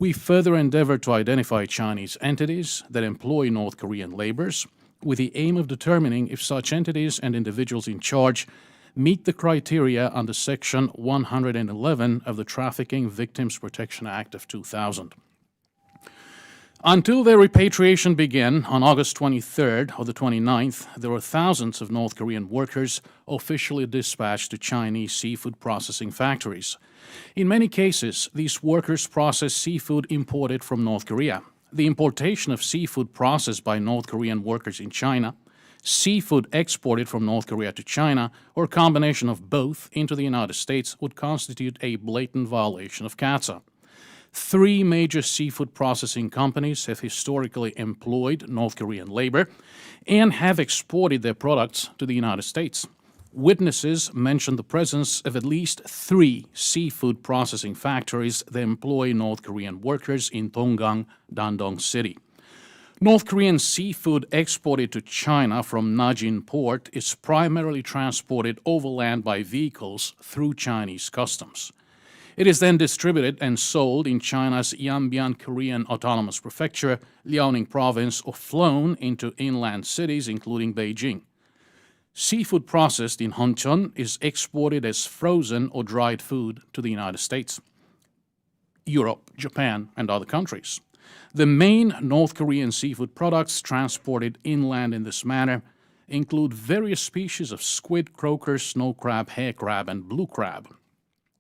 We further endeavored to identify Chinese entities that employ North Korean laborers with the aim of determining if such entities and individuals in charge meet the criteria under Section 111 of the Trafficking Victims Protection Act of 2000. Until their repatriation began on August 23rd or the 29th, there were thousands of North Korean workers officially dispatched to Chinese seafood processing factories. In many cases, these workers processed seafood imported from North Korea. The importation of seafood processed by North Korean workers in China, seafood exported from North Korea to China, or a combination of both into the United States would constitute a blatant violation of CAATSA. 3 major seafood processing companies have historically employed North Korean labor and have exported their products to the United States. Witnesses mentioned the presence of at least 3 seafood processing factories that employ North Korean workers in Donggang, Dandong City. North Korean seafood exported to China from Najin Port is primarily transported overland by vehicles through Chinese customs. It is then distributed and sold in China's Yanbian Korean Autonomous Prefecture, Liaoning Province, or flown into inland cities, including Beijing. Seafood processed in Huncheon is exported as frozen or dried food to the United States, Europe, Japan, and other countries. The main North Korean seafood products transported inland in this manner include various species of squid, croaker, snow crab, hair crab, and blue crab.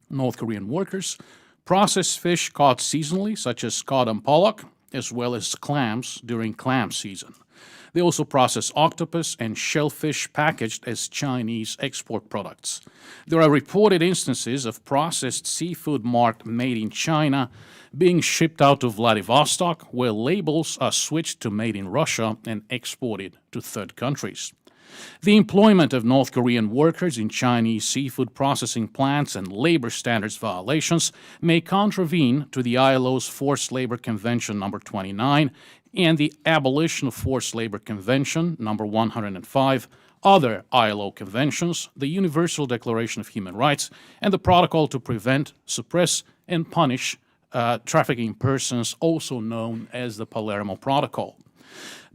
North Korean workers process fish caught seasonally, such as cod and pollock, as well as clams during clam season. They also process octopus and shellfish packaged as Chinese export products. There are reported instances of processed seafood marked Made in China being shipped out to Vladivostok, where labels are switched to Made in Russia and exported to third countries. The employment of North Korean workers in Chinese seafood processing plants and labor standards violations may contravene to the ILO's Forced Labor Convention No. 29 and the Abolition of Forced Labor Convention No. 105, other ILO conventions, the Universal Declaration of Human Rights, and the Protocol to Prevent, Suppress, and Punish Trafficking Persons, also known as the Palermo Protocol.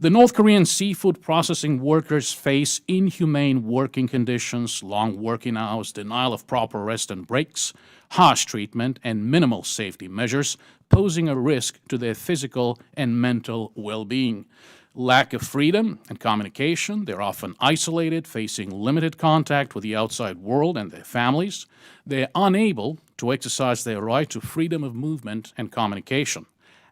The North Korean seafood processing workers face inhumane working conditions, long working hours, denial of proper rest and breaks, harsh treatment, and minimal safety measures, posing a risk to their physical and mental well-being. Lack of freedom and communication, they're often isolated, facing limited contact with the outside world and their families. They're unable to exercise their right to freedom of movement and communication.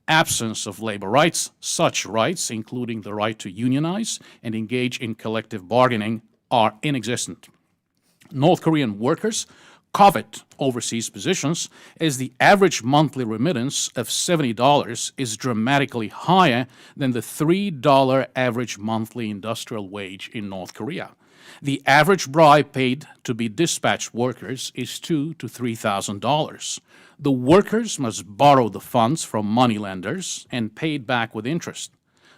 Absence of labor rights, such rights, including the right to unionize and engage in collective bargaining, are inexistent. North Korean workers covet overseas positions, as the average monthly remittance of $70 is dramatically higher than the $3 average monthly industrial wage in North Korea. The average bribe paid to be dispatched workers is $2,000 to $3,000. The workers must borrow the funds from moneylenders and pay it back with interest.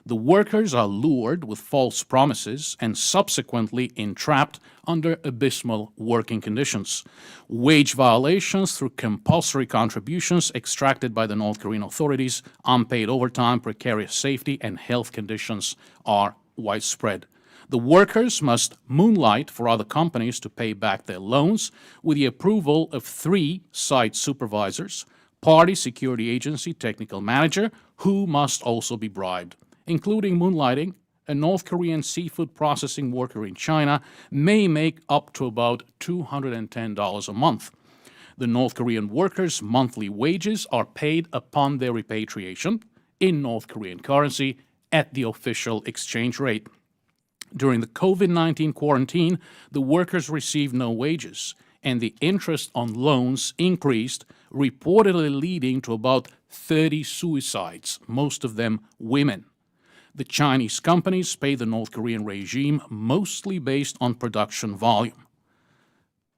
The workers are lured with false promises and subsequently entrapped under abysmal working conditions. Wage violations through compulsory contributions extracted by the North Korean authorities, unpaid overtime, precarious safety, and health conditions are widespread. The workers must moonlight for other companies to pay back their loans with the approval of 3 site supervisors, party security agency technical manager, who must also be bribed. Including moonlighting, a North Korean seafood processing worker in China may make up to about $210 a month. The North Korean workers' monthly wages are paid upon their repatriation in North Korean currency at the official exchange rate. During the COVID-19 quarantine, the workers received no wages, and the interest on loans increased, reportedly leading to about 30 suicides, most of them women. The Chinese companies pay the North Korean regime mostly based on production volume.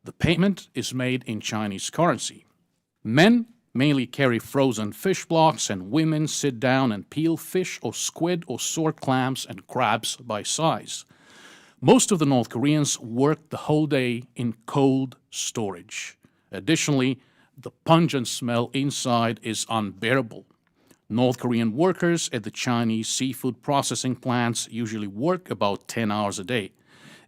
The payment is made in Chinese currency. Men mainly carry frozen fish blocks, and women sit down and peel fish or squid or sort clams and crabs by size. Most of the North Koreans work the whole day in cold storage. Additionally, the pungent smell inside is unbearable. North Korean workers at the Chinese seafood processing plants usually work about 10 hours a day.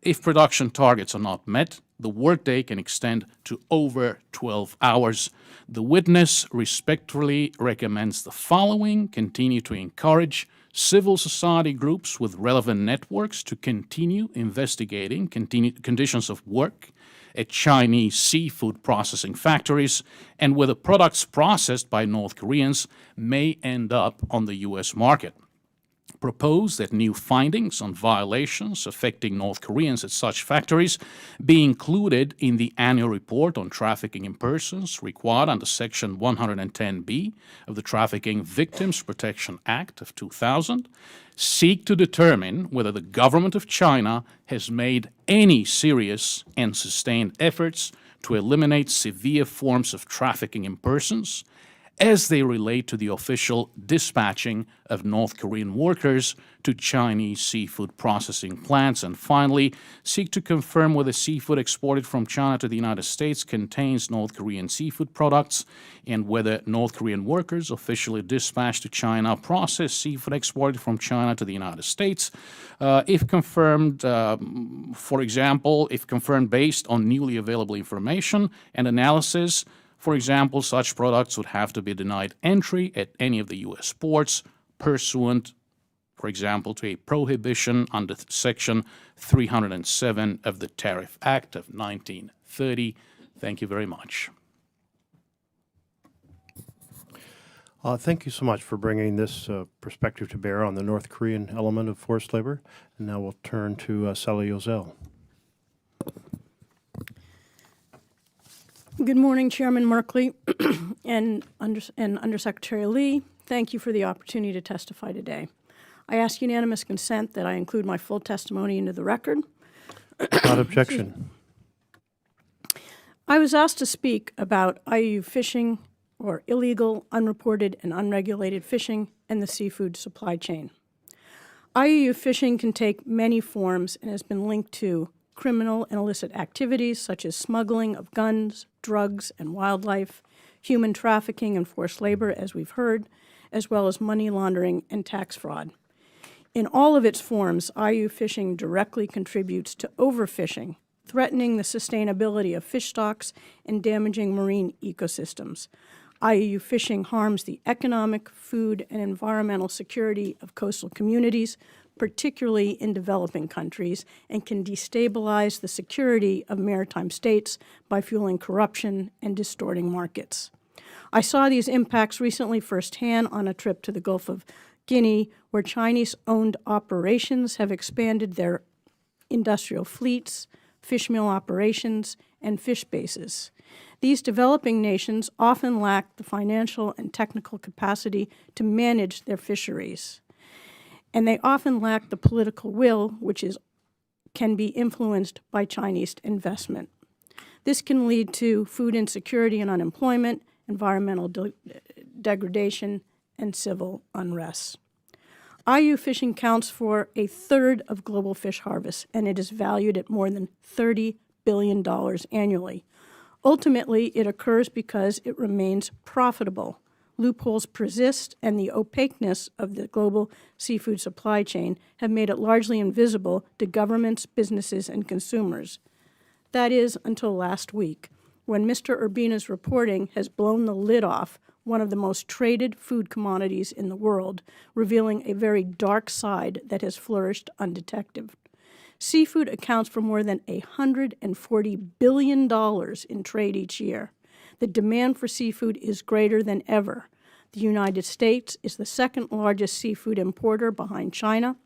If production targets are not met, the workday can extend to over 12 hours. The witness respectfully recommends the following: continue to encourage civil society groups with relevant networks to continue investigating conditions of work at Chinese seafood processing factories and whether products processed by North Koreans may end up on the U.S. market. Propose that new findings on violations affecting North Koreans at such factories be included in the annual report on trafficking in persons required under Section 110B of the Trafficking Victims Protection Act of 2000. Seek to determine whether the government of China has made any serious and sustained efforts to eliminate severe forms of trafficking in persons as they relate to the official dispatching of North Korean workers to Chinese seafood processing plants. And finally, seek to confirm whether seafood exported from China to the United States contains North Korean seafood products and whether North Korean workers officially dispatched to China process seafood exported from China to the United States. If confirmed, for example, if confirmed based on newly available information and analysis, for example, such products would have to be denied entry at any of the U.S. ports pursuant, for example, to a prohibition under Section 307 of the Tariff Act of 1930. Thank you very much. Thank you so much for bringing this perspective to bear on the North Korean element of forced labor. And now we'll turn to Sally Yozell. Good morning, Chairman Merkley and Undersecretary Lee. Thank you for the opportunity to testify today. I ask unanimous consent that I include my full testimony into the record. Without objection. I was asked to speak about IUU fishing, or illegal, unreported, and unregulated fishing, and the seafood supply chain. IUU fishing can take many forms and has been linked to criminal and illicit activities such as smuggling of guns, drugs, and wildlife, human trafficking and forced labor, as we've heard, as well as money laundering and tax fraud. In all of its forms, IUU fishing directly contributes to overfishing, threatening the sustainability of fish stocks and damaging marine ecosystems. IUU fishing harms the economic, food, and environmental security of coastal communities, particularly in developing countries, and can destabilize the security of maritime states by fueling corruption and distorting markets. I saw these impacts recently firsthand on a trip to the Gulf of Guinea, where Chinese-owned operations have expanded their industrial fleets, fish meal operations, and fish bases. These developing nations often lack the financial and technical capacity to manage their fisheries, and they often lack the political will, which can be influenced by Chinese investment. This can lead to food insecurity and unemployment, environmental degradation, and civil unrest. IUU fishing counts for a third of global fish harvests, and it is valued at more than $30 billion annually. Ultimately, it occurs because it remains profitable. Loopholes persist, and the opaqueness of the global seafood supply chain have made it largely invisible to governments, businesses, and consumers. That is, until last week, when Mr. Urbina's reporting has blown the lid off one of the most traded food commodities in the world, revealing a very dark side that has flourished undetected. Seafood accounts for more than $140 billion in trade each year. The demand for seafood is greater than ever. The United States is the second largest seafood importer behind China,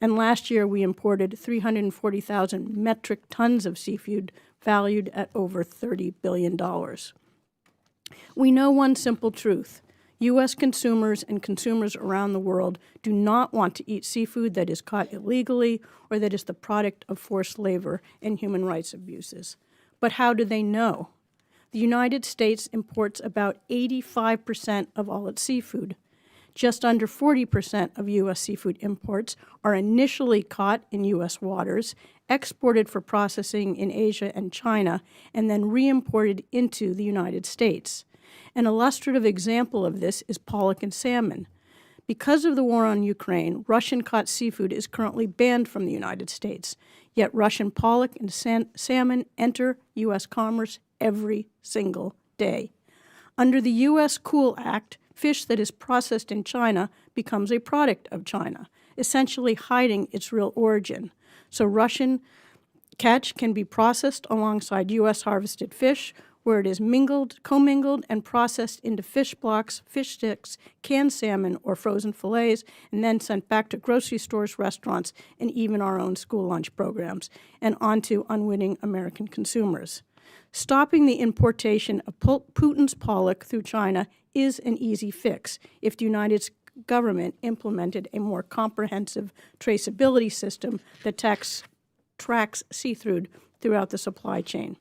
and last year we imported 340,000 metric tons of seafood valued at over $30 billion. We know one simple truth. U.S. consumers and consumers around the world do not want to eat seafood that is caught illegally or that is the product of forced labor and human rights abuses. But how do they know? The United States imports about 85% of all its seafood. Just under 40% of U.S. seafood imports are initially caught in U.S. waters, exported for processing in Asia and China, and then re-imported into the United States. An illustrative example of this is pollock and salmon. Because of the war on Ukraine, Russian-caught seafood is currently banned from the United States, yet Russian pollock and salmon enter U.S. commerce every single day. Under the U.S. Cool Act, fish that is processed in China becomes a product of China, essentially hiding its real origin. So Russian catch can be processed alongside U.S. harvested fish, where it is commingled, and processed into fish blocks, fish sticks, canned salmon, or frozen fillets, and then sent back to grocery stores, restaurants, and even our own school lunch programs, and onto unwitting American consumers. Stopping the importation of Putin's pollock through China is an easy fix if the United States government implemented a more comprehensive traceability system that tracks seafood throughout the supply chain.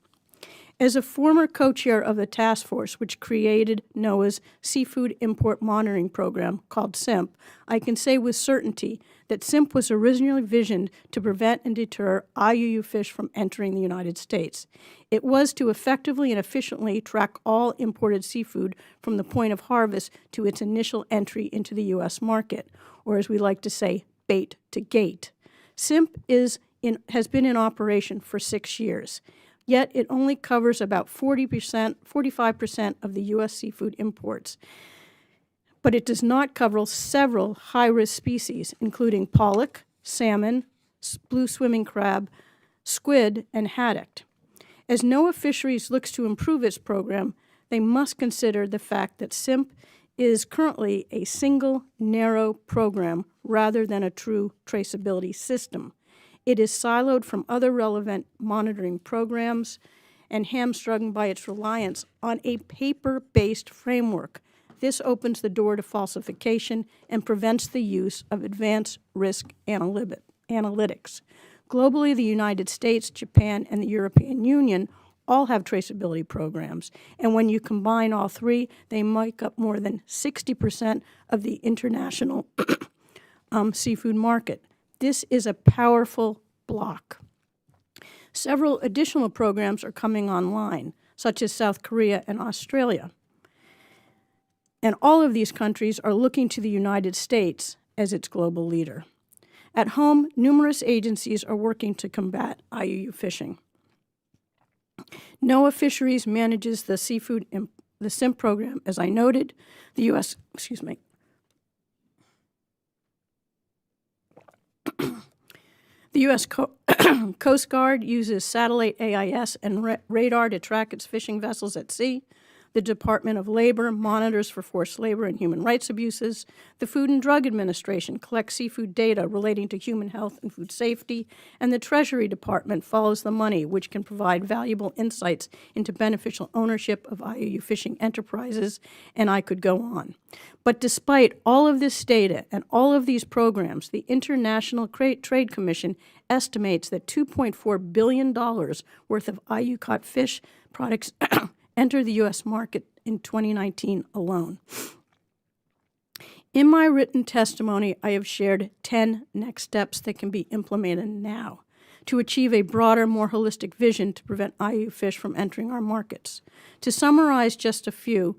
As a former co-chair of the task force which created NOAA's Seafood Import Monitoring Program, called SIMP, I can say with certainty that SIMP was originally visioned to prevent and deter IUU fish from entering the United States. It was to effectively and efficiently track all imported seafood from the point of harvest to its initial entry into the U.S. market, or as we like to say, bait to gate. SIMP has been in operation for 6 years. Yet it only covers about 45% of the U.S. seafood imports. But it does not cover several high-risk species, including pollock, salmon, blue swimming crab, squid, and haddock. As NOAA Fisheries looks to improve its program, they must consider the fact that SIMP is currently a single, narrow program rather than a true traceability system. It is siloed from other relevant monitoring programs and hamstrung by its reliance on a paper-based framework. This opens the door to falsification and prevents the use of advanced risk analytics. Globally, the United States, Japan, and the European Union all have traceability programs, and when you combine all three, they make up more than 60% of the international seafood market. This is a powerful block. Several additional programs are coming online, such as South Korea and Australia. And all of these countries are looking to the United States as its global leader. At home, numerous agencies are working to combat IUU fishing. NOAA Fisheries manages the SIMP program, as I noted. The U.S. The U.S. Coast Guard uses satellite AIS and radar to track its fishing vessels at sea. The The Department of Labor monitors for forced labor and human rights abuses. The Food and Drug Administration collects seafood data relating to human health and food safety. And the Treasury Department follows the money, which can provide valuable insights into beneficial ownership of IUU fishing enterprises, and I could go on. But despite all of this data and all of these programs, the International Trade Commission estimates that $2.4 billion worth of IUU-caught fish products enter the U.S. market in 2019 alone. In my written testimony, I have shared 10 next steps that can be implemented now to achieve a broader, more holistic vision to prevent IUU fish from entering our markets. To summarize just a few,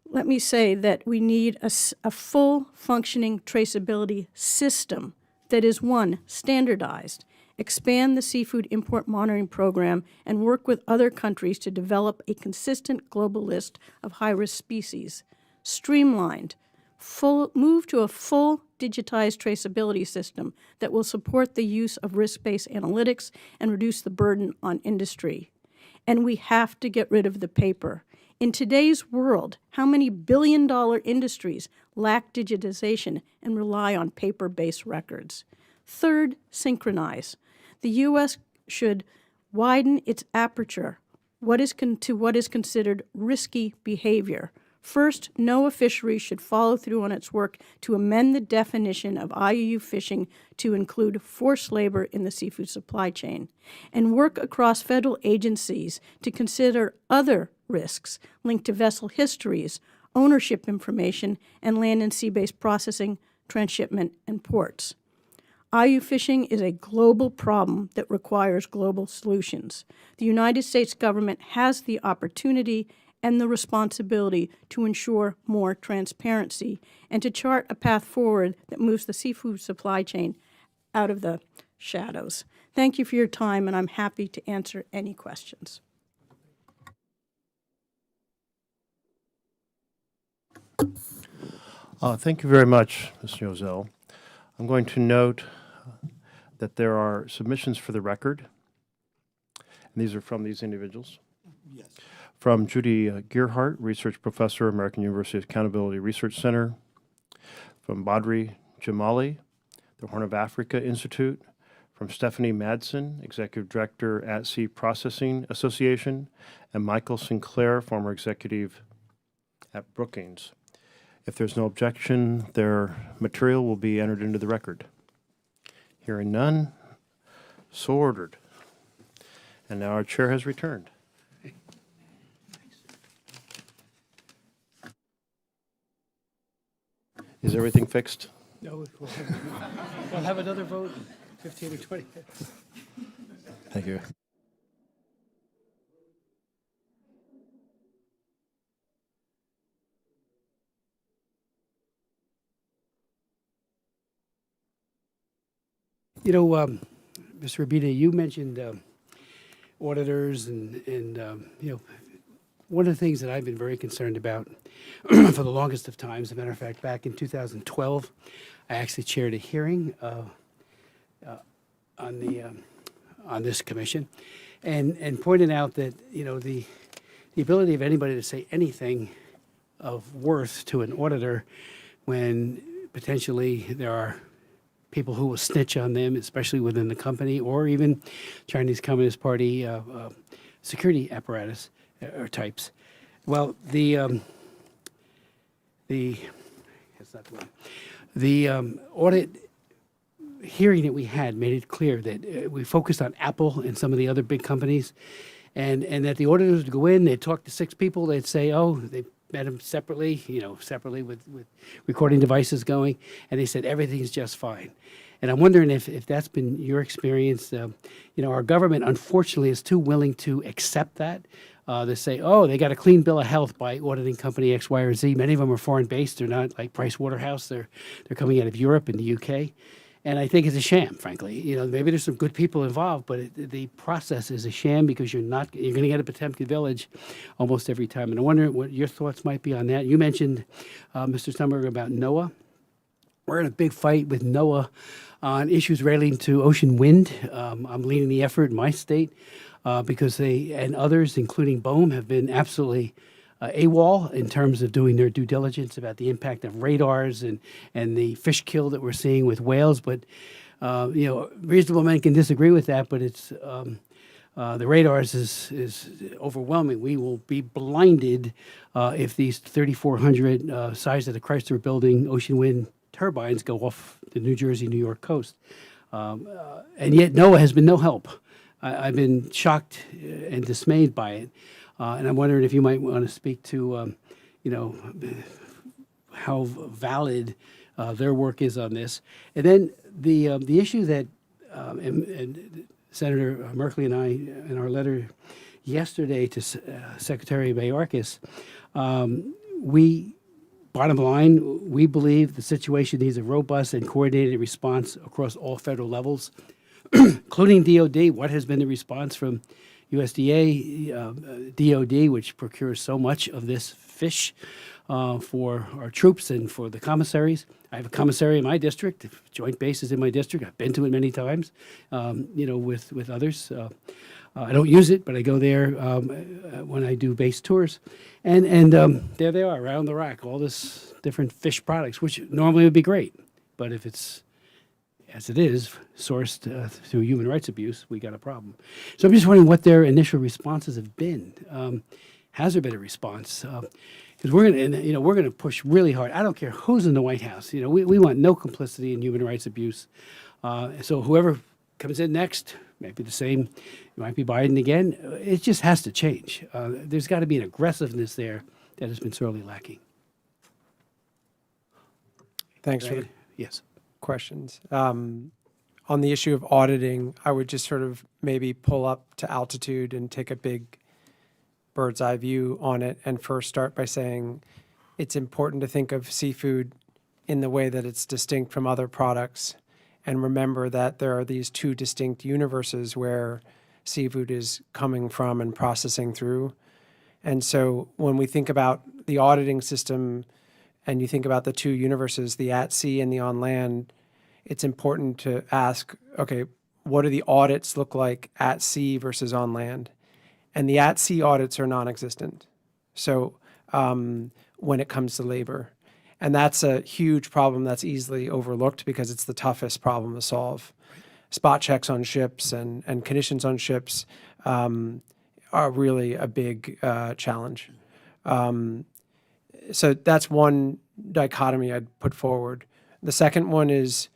let me say that we need a full functioning traceability system that is, one, standardized, expand the seafood import monitoring program, and work with other countries to develop a consistent global list of high-risk species. Streamlined, move to a full digitized traceability system that will support the use of risk-based analytics and reduce the burden on industry. And we have to get rid of the paper. In today's world, how many billion-dollar industries lack digitization and rely on paper-based records? Third, synchronize. The U.S. should widen its aperture to what is considered risky behavior. First, NOAA Fisheries should follow through on its work to amend the definition of IUU fishing to include forced labor in the seafood supply chain, and work across federal agencies to consider other risks linked to vessel histories, ownership information, and land and sea-based processing, transshipment, and ports. IUU fishing is a global problem that requires global solutions. The United States government has the opportunity and the responsibility to ensure more transparency and to chart a path forward that moves the seafood supply chain out of the shadows. Thank you for your time, and I'm happy to answer any questions. Thank you very much, Ms. Yozell. I'm going to note that there are submissions for the record, and these are from these individuals. Yes. From Judy Gearhart, Research Professor, American University Accountability Research Center. From Badri Jamali, the Horn of Africa Institute. From Stephanie Madsen, Executive Director at Sea Processing Association. And Michael Sinclair, former executive at Brookings. If there's no objection, their material will be entered into the record. Hearing none, so ordered. And now our chair has returned. Is everything fixed? No, we'll have another vote in 15 or 20 minutes. Thank you. You know, Mr. Urbina, you mentioned auditors and you know, one of the things that I've been very concerned about for the longest of times, as a matter of fact, back in 2012, I actually chaired a hearing on this commission and pointed out that, you know, the ability of anybody to say anything of worth to an auditor when potentially there are people who will snitch on them, especially within the company, or even Chinese Communist Party security apparatus or types. Well, that's not the one. The audit hearing that we had made it clear that we focused on Apple and some of the other big companies, and that the auditors would go in, they'd talk to 6 people, they'd say, oh, they met them separately, you know, separately with recording devices going, and they said everything's just fine. And I'm wondering if that's been your experience. You know, our government, unfortunately, is too willing to accept that. They say, oh, they got a clean bill of health by auditing company X, Y, or Z. Many of them are foreign-based. They're not like Price Waterhouse. They're coming out of Europe and the UK. And I think it's a sham, frankly. You know, maybe there's some good people involved, but the process is a sham because you're going to get a Potemkin village almost every time. And I wonder what your thoughts might be on that. You mentioned, Mr. Stumberg, about NOAA. We're in a big fight with NOAA on issues relating to ocean wind. I'm leading the effort in my state because they and others, including BOEM, have been absolutely AWOL in terms of doing their due diligence about the impact of radars and the fish kill that we're seeing with whales. But reasonable men can disagree with that, but it's the radars is overwhelming. We will be blinded if these 3,400 size of the Chrysler Building ocean wind turbines go off the New Jersey, New York coast. And yet NOAA has been no help. I've been shocked and dismayed by it. And I'm wondering if you might want to speak to, how valid their work is on this. And then the issue that and Senator Merkley and I, in our letter yesterday to Secretary Mayorkas, bottom line, we believe the situation needs a robust and coordinated response across all federal levels, including DOD. What has been the response from USDA, DOD, which procures so much of this fish for our troops and for the commissaries? I have a commissary in my district, joint bases in my district. I've been to it many times, with others. I don't use it, but I go there when I do base tours. And there they are, around the rack, all this different fish products, which normally would be great. But if it's, as it is, sourced through human rights abuse, we got a problem. So I'm just wondering what their initial responses have been. Has there been a response? Because we're going to push really hard. I don't care who's in the White House. We want no complicity in human rights abuse. So whoever comes in next, might be the same, it might be Biden again. It just has to change. There's got to be an aggressiveness there that has been sorely lacking. Thanks for the Yes. questions. On the issue of auditing, I would just sort of maybe pull up to altitude and take a big bird's eye view on it, and first start by saying it's important to think of seafood in the way that it's distinct from other products, and remember that there are these two distinct universes where seafood is coming from and processing through. And so when we think about the auditing system and you think about the two universes, the at sea and the on land, it's important to ask, okay, what do the audits look like at sea versus on land? And the at-sea audits are non-existent. So when it comes to labor. And that's a huge problem that's easily overlooked because it's the toughest problem to solve. Spot checks on ships and conditions on ships are really a big challenge. So that's one dichotomy I'd put forward. The second one is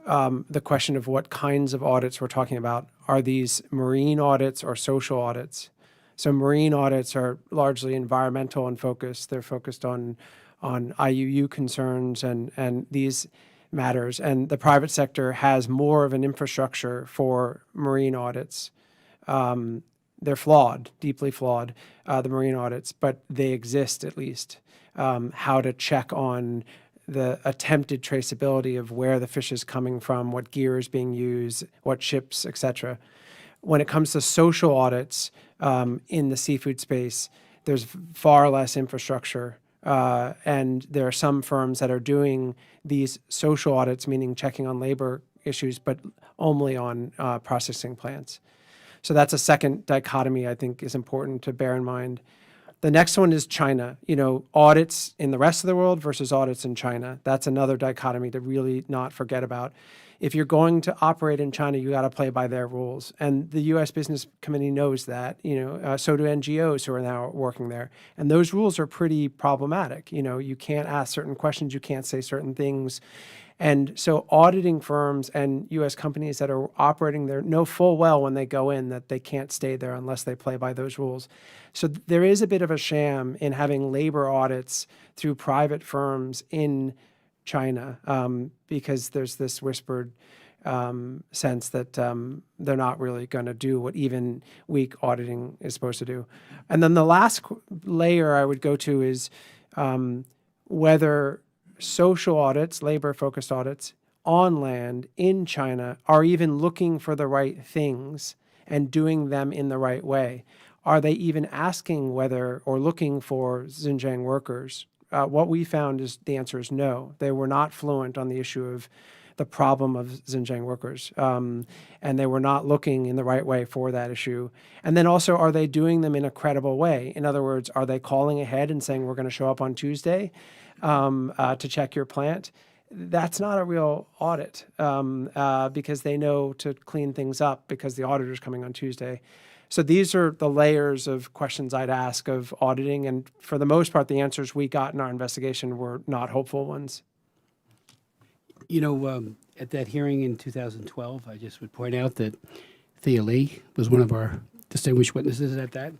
the question of what kinds of audits we're talking about. Are these marine audits or social audits? So marine audits are largely environmental in focus. They're focused on IUU concerns and these matters. And the private sector has more of an infrastructure for marine audits. They're flawed, deeply flawed, the marine audits, but they exist at least. How to check on the attempted traceability of where the fish is coming from, what gear is being used, what ships, et cetera. When it comes to social audits in the seafood space, there's far less infrastructure. And there are some firms that are doing these social audits, meaning checking on labor issues, but only on processing plants. So that's a second dichotomy I think is important to bear in mind. The next one is China. Audits in the rest of the world versus audits in China. That's another dichotomy to really not forget about. If you're going to operate in China, you got to play by their rules. And the U.S. Business Committee knows that. So do NGOs who are now working there. And those rules are pretty problematic. You can't ask certain questions. You can't say certain things. And so auditing firms and U.S. companies that are operating there know full well when they go in that they can't stay there unless they play by those rules. So there is a bit of a sham in having labor audits through private firms in China because there's this whispered sense that they're not really going to do what even weak auditing is supposed to do. And then the last layer I would go to is whether social audits, labor-focused audits on land in China are even looking for the right things and doing them in the right way. Are they even asking whether or looking for Xinjiang workers? What we found is the answer is no. They were not fluent on the issue of the problem of Xinjiang workers. And they were not looking in the right way for that issue. And then also, are they doing them in a credible way? In other words, are they calling ahead and saying, we're going to show up on Tuesday to check your plant? That's not a real audit because they know to clean things up because the auditor's coming on Tuesday. So these are the layers of questions I'd ask of auditing. And for the most part, the answers we got in our investigation were not hopeful ones. You know, at that hearing in 2012, I just would point out that Thea Lee was one of our distinguished witnesses at that,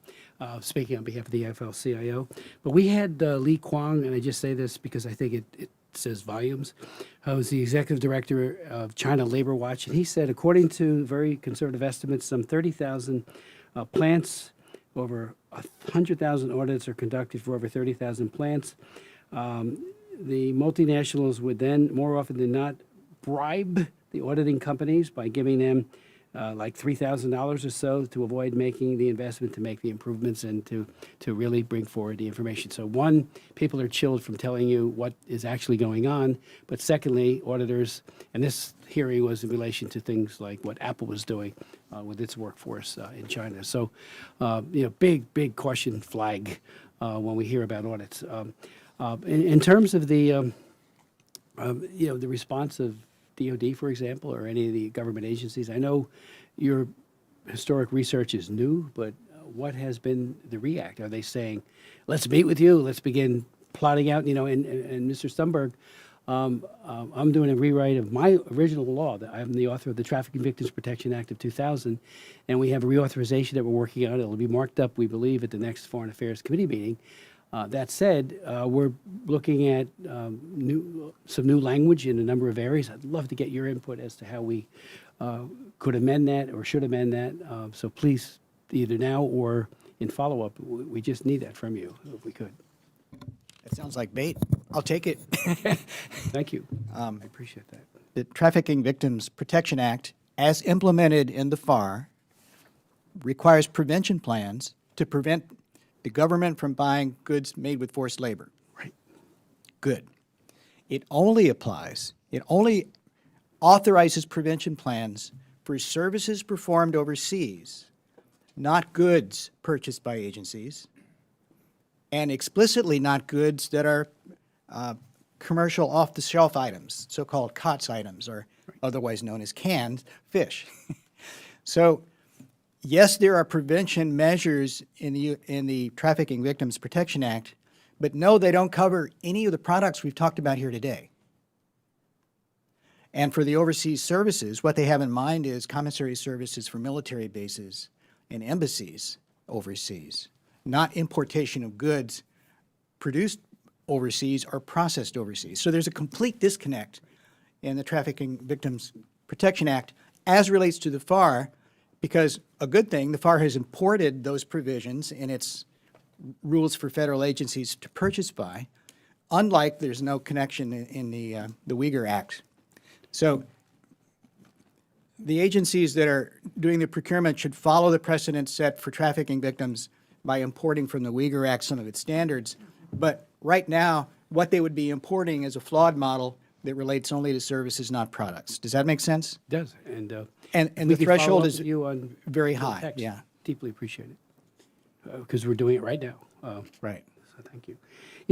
speaking on behalf of the AFL-CIO. But we had Lee Kwong, and I just say this because I think it says volumes, who's the executive director of China Labor Watch, and he said, according to very conservative estimates, some 30,000 plants, over 100,000 audits are conducted for over 30,000 plants. The multinationals would then, more often than not, bribe the auditing companies by giving them like $3,000 or so to avoid making the investment, to make the improvements, and to really bring forward the information. So one, people are chilled from telling you what is actually going on. But secondly, auditors, and this hearing was in relation to things like what Apple was doing with its workforce in China. So, big question flag when we hear about audits. In terms of the, the response of DOD, for example, or any of the government agencies, I know your historic research is new, but what has been the react? Are they saying, let's meet with you, let's begin plotting out, and Mr. Stumberg, I'm doing a rewrite of my original law. I'm the author of the Trafficking Victims Protection Act of 2000, and we have a reauthorization that we're working on. It'll be marked up, we believe, at the next Foreign Affairs Committee meeting. That said, we're looking at some new language in a number of areas. I'd love to get your input as to how we could amend that or should amend that. So please, either now or in follow-up, we just need that from you, if we could. That sounds like bait. I'll take it. Thank you. I appreciate that. The Trafficking Victims Protection Act, as implemented in the FAR, requires prevention plans to prevent the government from buying goods made with forced labor. Right. Good. It only authorizes prevention plans for services performed overseas, not goods purchased by agencies, and explicitly not goods that are commercial off-the-shelf items, so-called COTS items, or otherwise known as canned fish. So, yes, there are prevention measures in the Trafficking Victims Protection Act, but no, they don't cover any of the products we've talked about here today. And for the overseas services, what they have in mind is commissary services for military bases and embassies overseas, not importation of goods produced overseas or processed overseas. So there's a complete disconnect in the Trafficking Victims Protection Act as relates to the FAR, because a good thing, the FAR has imported those provisions in its rules for federal agencies to purchase by, unlike there's no connection in the Uyghur Act. So the agencies that are doing the procurement should follow the precedent set for trafficking victims by importing from the Uyghur Act some of its standards. But right now, what they would be importing is a flawed model that relates only to services, not products. Does that make sense? It does. And And we the can follow threshold up is with you on very the high, text. yeah. Deeply appreciate it, because we're doing it right now. Right. So thank you.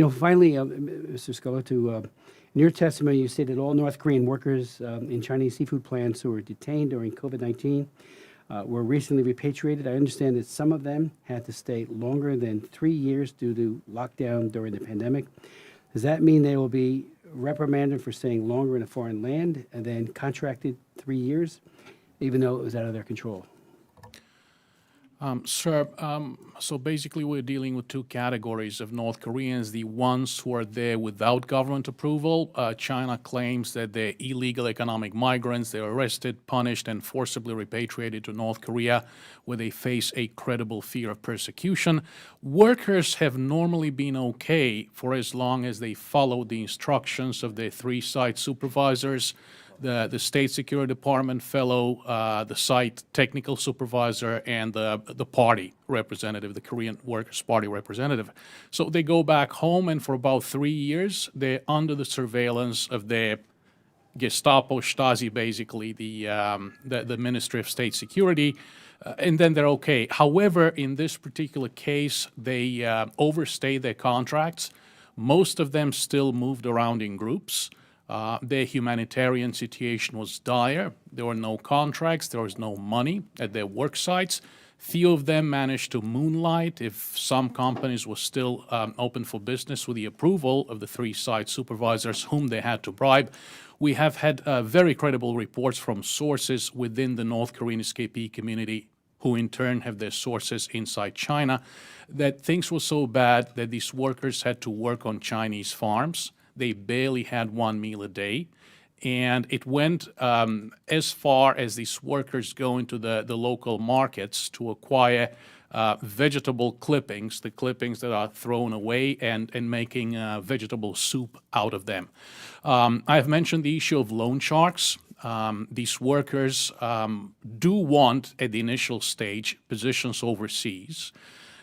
Finally, Mr. Scarlatoiu, in your testimony, you stated all North Korean workers in Chinese seafood plants who were detained during COVID-19 were recently repatriated. I understand that some of them had to stay longer than 3 years due to lockdown during the pandemic. Does that mean they will be reprimanded for staying longer in a foreign land and then contracted 3 years, even though it was out of their control? Sir, so basically we're dealing with two categories of North Koreans. The ones who are there without government approval. China claims that they're illegal economic migrants. They're arrested, punished, and forcibly repatriated to North Korea, where they face a credible fear of persecution. Workers have normally been okay for as long as they follow the instructions of their three site supervisors, the State Security Department fellow, the site technical supervisor, and the party representative, the Korean Workers' Party representative. So they go back home, and for about 3 years, they're under the surveillance of their Gestapo, Stasi, basically the Ministry of State Security, and then they're okay. However, in this particular case, they overstayed their contracts. Most of them still moved around in groups. Their humanitarian situation was dire. There were no contracts. There was no money at their work sites. Few of them managed to moonlight if some companies were still open for business with the approval of the 3 site supervisors whom they had to bribe. We have had very credible reports from sources within the North Korean escapee community, who in turn have their sources inside China, that things were so bad that these workers had to work on Chinese farms. They barely had 1 meal a day. And it went as far as these workers go into the local markets to acquire vegetable clippings, the clippings that are thrown away, and making vegetable soup out of them. I've mentioned the issue of loan sharks. These workers do want, at the initial stage, positions overseas.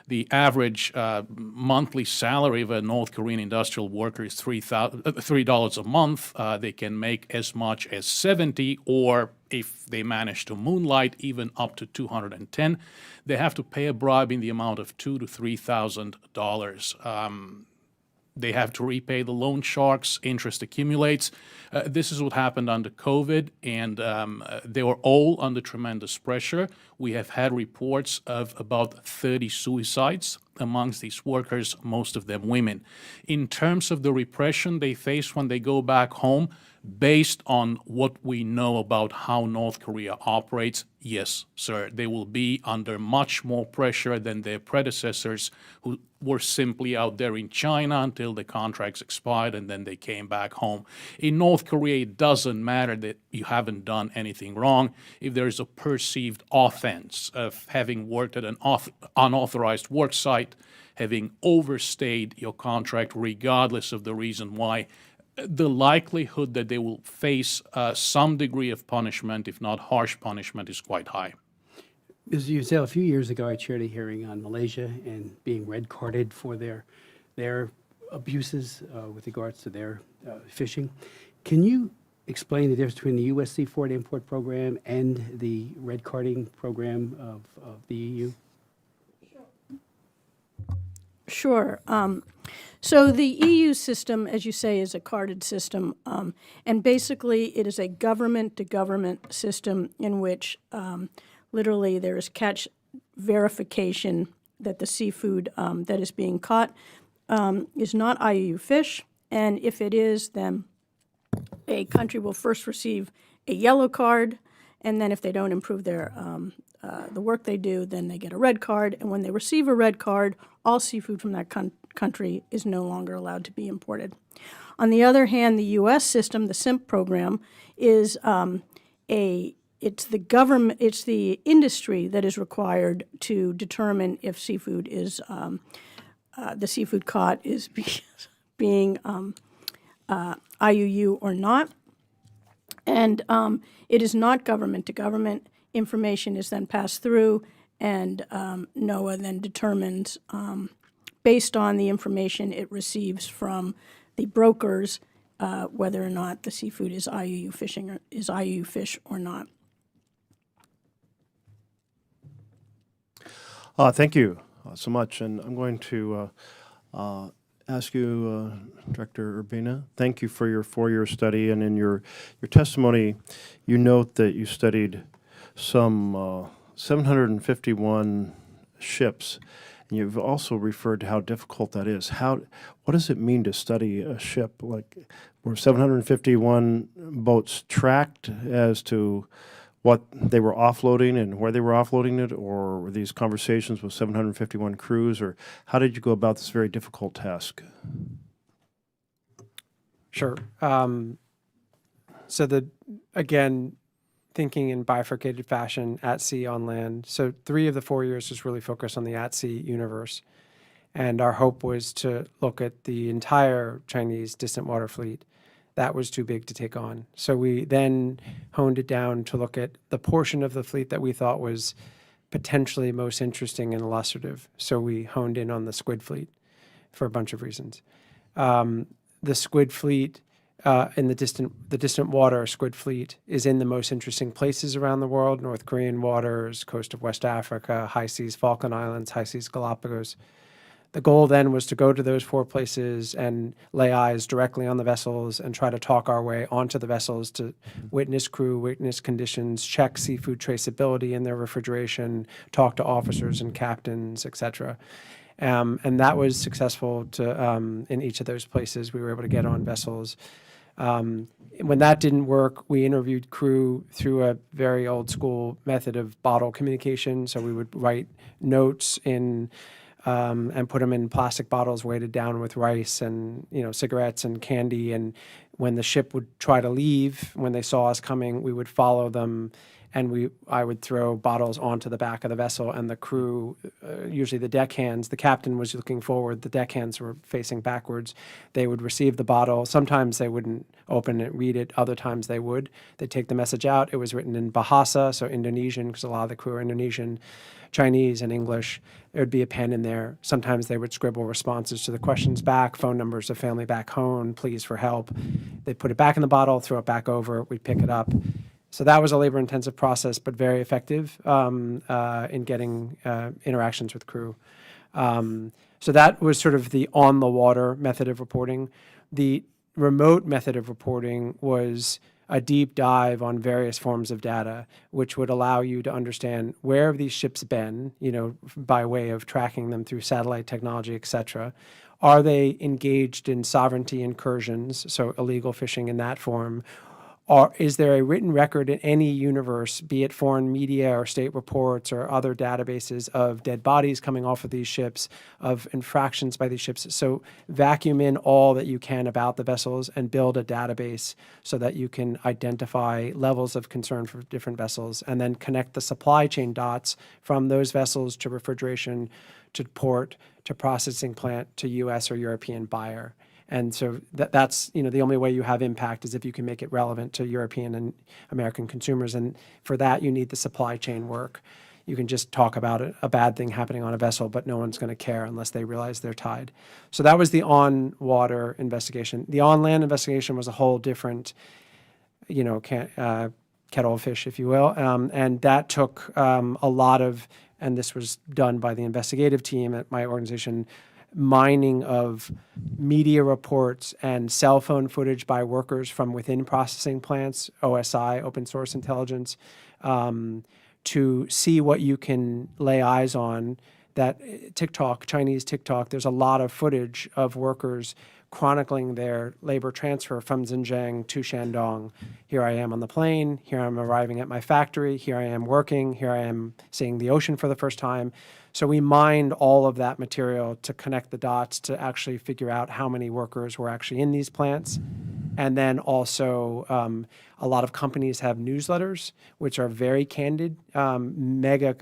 The average monthly salary of a North Korean industrial worker is $3 a month. They can make as much as 70, or if they manage to moonlight, even up to 210. They have to pay a bribe in the amount of $2,000 to $3,000. They have to repay the loan sharks. Interest accumulates. This is what happened under COVID, and they were all under tremendous pressure. We have had reports of about 30 suicides amongst these workers, most of them women. In terms of the repression they face when they go back home, based on what we know about how North Korea operates, yes, sir, they will be under much more pressure than their predecessors, who were simply out there in China until the contracts expired and then they came back home. In North Korea, it doesn't matter that you haven't done anything wrong. If there is a perceived offense of having worked at an unauthorized work site, having overstayed your contract regardless of the reason why, the likelihood that they will face some degree of punishment, if not harsh punishment, is quite high. Ms. Yozell, a few years ago, I chaired a hearing on Malaysia and being red-carded for their abuses with regards to their fishing. Can you explain the difference between the U.S. seafood import program and the red-carding program of the EU? Sure. So the EU system, as you say, is a carded system, and basically it is a government-to-government system in which literally there is catch verification that the seafood that is being caught is not IUU fish, and if it is, then a country will first receive a yellow card, and then if they don't improve their the work they do, then they get a red card, and when they receive a red card, all seafood from that country is no longer allowed to be imported. On the other hand, the U.S. system, the SIMP program, is it's the industry that is required to determine if seafood is the seafood caught is being IUU or not, and it is not government to government. Information is then passed through, and NOAA then determines, based on the information it receives from the brokers, whether or not the seafood is IUU fishing or is IUU fish or not. Thank you so much, and I'm going to ask you, Director Urbina, thank you for your 4-year study, and in your testimony, you note that you studied some 751 ships, and you've also referred to how difficult that is. What does it mean to study a ship? Like, were 751 boats tracked as to what they were offloading and where they were offloading it, or were these conversations with 751 crews, or how did you go about this very difficult task? Sure. Again, thinking in bifurcated fashion, at sea, on land. So 3 of the 4 years was really focused on the at-sea universe. And our hope was to look at the entire Chinese distant water fleet. That was too big to take on. So we then honed it down to look at the portion of the fleet that we thought was potentially most interesting and illustrative. So we honed in on the squid fleet for a bunch of reasons. The squid fleet in the distant water, squid fleet is in the most interesting places around the world: North Korean waters, coast of West Africa, high seas Falkland Islands, high seas Galapagos. The goal then was to go to those 4 places and lay eyes directly on the vessels and try to talk our way onto the vessels to witness crew, witness conditions, check seafood traceability in their refrigeration, talk to officers and captains, etc. And that was successful in each of those places. We were able to get on vessels. When that didn't work, we interviewed crew through a very old school method of bottle communication. So we would write notes in and put them in plastic bottles weighted down with rice and cigarettes and candy. And when the ship would try to leave, when they saw us coming, we would follow them, and I would throw bottles onto the back of the vessel, and the crew, usually the deckhands, the captain was looking forward, the deckhands were facing backwards. They would receive the bottle. Sometimes they wouldn't open it, read it. Other times they would. They'd take the message out. It was written in Bahasa, so Indonesian, because a lot of the crew are Indonesian, Chinese, and English. There would be a pen in there. Sometimes they would scribble responses to the questions back, phone numbers of family back home, pleas for help. They'd put it back in the bottle, throw it back over. We'd pick it up. So that was a labor-intensive process, but very effective in getting interactions with crew. So that was sort of the on-the-water method of reporting. The remote method of reporting was a deep dive on various forms of data, which would allow you to understand where have these ships been, by way of tracking them through satellite technology, et cetera. Are they engaged in sovereignty incursions, so illegal fishing in that form? Or is there a written record in any universe, be it foreign media or state reports or other databases, of dead bodies coming off of these ships, of infractions by these ships? So vacuum in all that you can about the vessels and build a database so that you can identify levels of concern for different vessels, and then connect the supply chain dots from those vessels to refrigeration, to port, to processing plant, to U.S. or European buyer. And so that's the only way you have impact is if you can make it relevant to European and American consumers. And for that, you need the supply chain work. You can just talk about a bad thing happening on a vessel, but no one's going to care unless they realize they're tied. So that was the on-water investigation. The on-land investigation was a whole different, kettle of fish, if you will. And that took a lot of, and this was done by the investigative team at my organization, mining of media reports and cell phone footage by workers from within processing plants, OSI, open source intelligence, to see what you can lay eyes on. That TikTok, Chinese TikTok, there's a lot of footage of workers chronicling their labor transfer from Xinjiang to Shandong. Here I am on the plane, here I'm arriving at my factory, here I am working, here I am seeing the ocean for the first time. So we mined all of that material to connect the dots to actually figure out how many workers were actually in these plants. And then also a lot of companies have newsletters, which are very candid. Mega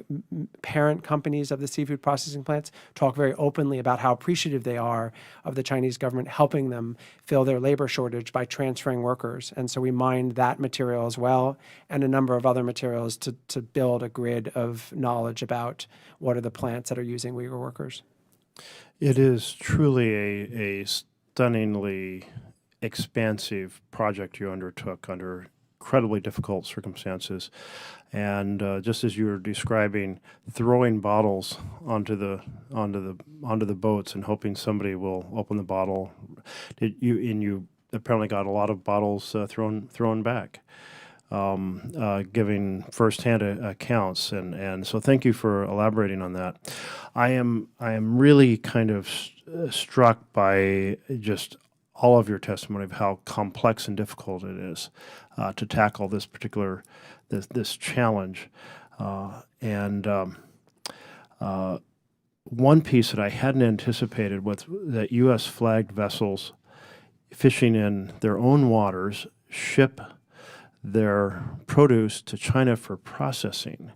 parent companies of the seafood processing plants talk very openly about how appreciative they are of the Chinese government helping them fill their labor shortage by transferring workers. And so we mined that material as well, and a number of other materials to build a grid of knowledge about what are the plants that are using Uyghur workers. It is truly a stunningly expansive project you undertook under incredibly difficult circumstances. And just as you were describing, throwing bottles onto the boats and hoping somebody will open the bottle, you apparently got a lot of bottles thrown back. Giving firsthand accounts, and so thank you for elaborating on that. I am really kind of struck by just all of your testimony of how complex and difficult it is to tackle this particular this challenge. One piece that I hadn't anticipated was that U.S. flagged vessels fishing in their own waters ship their produce to China for processing.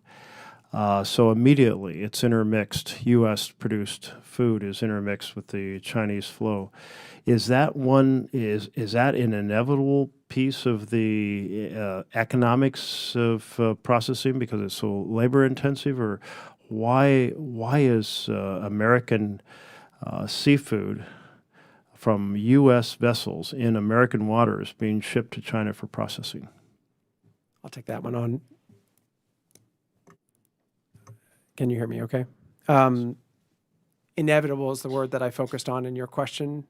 So immediately it's intermixed. U.S. produced food is intermixed with the Chinese flow. Is that is that an inevitable piece of the economics of processing because it's so labor intensive, or why is American seafood from U.S. vessels in American waters being shipped to China for processing? I'll take that one on. Can you hear me okay? Inevitable is the word that I focused on in your question.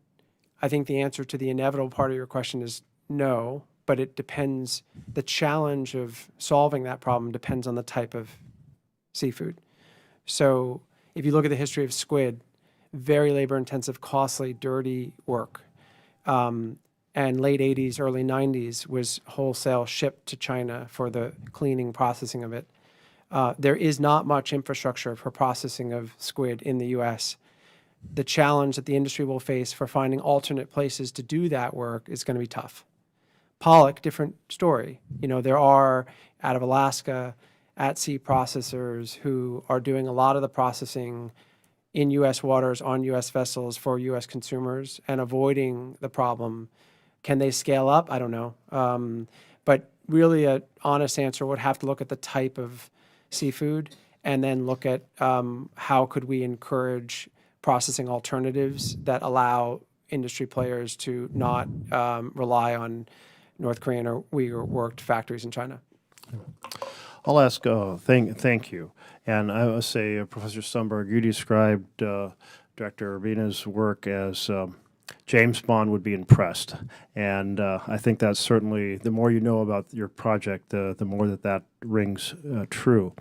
I think the answer to the inevitable part of your question is no, but it depends. The challenge of solving that problem depends on the type of seafood. So if you look at the history of squid, very labor-intensive, costly, dirty work. And late 80s, early 90s was wholesale shipped to China for the cleaning, processing of it. There is not much infrastructure for processing of squid in the U.S. The challenge that the industry will face for finding alternate places to do that work is going to be tough. Pollock, different story. You know, there are, out of Alaska, at-sea processors who are doing a lot of the processing in U.S. waters on U.S. vessels for U.S. consumers and avoiding the problem. Can they scale up? I don't know. But really an honest answer would have to look at the type of seafood and then look at how could we encourage processing alternatives that allow industry players to not rely on North Korean or Uyghur worked factories in China. I'll ask, thank you. And I will say, Professor Stumberg, you described Director Urbina's work as James Bond would be impressed. And I think that's certainly, the more you know about your project, the more that rings true.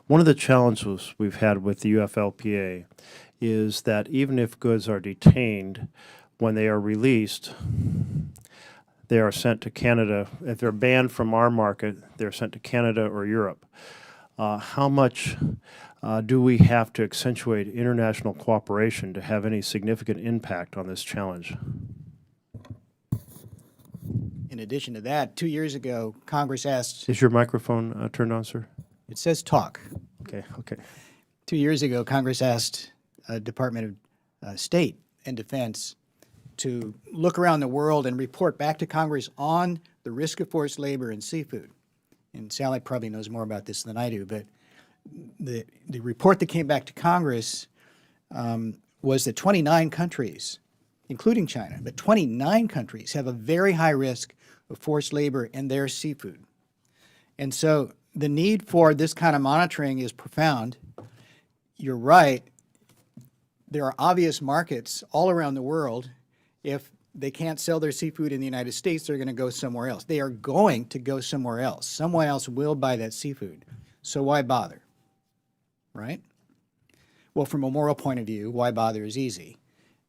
One of the challenges we've had with the UFLPA is that even if goods are detained, when they are released, they are sent to Canada. If they're banned from our market, they're sent to Canada or Europe. How much do we have to accentuate international cooperation to have any significant impact on this challenge? In addition to that, 2 years ago, Congress asked, Is your microphone turned on, sir? it says talk. Okay, okay. 2 years ago, Congress asked Department of State and Defense to look around the world and report back to Congress on the risk of forced labor in seafood. And Sally probably knows more about this than I do, but the report that came back to Congress was that 29 countries, including China, but 29 countries have a very high risk of forced labor in their seafood. And so the need for this kind of monitoring is profound. You're right. There are obvious markets all around the world. If they can't sell their seafood in the United States, they're going to go somewhere else. They are going to go somewhere else. Someone else will buy that seafood. So why bother, right? Well, from a moral point of view, why bother is easy.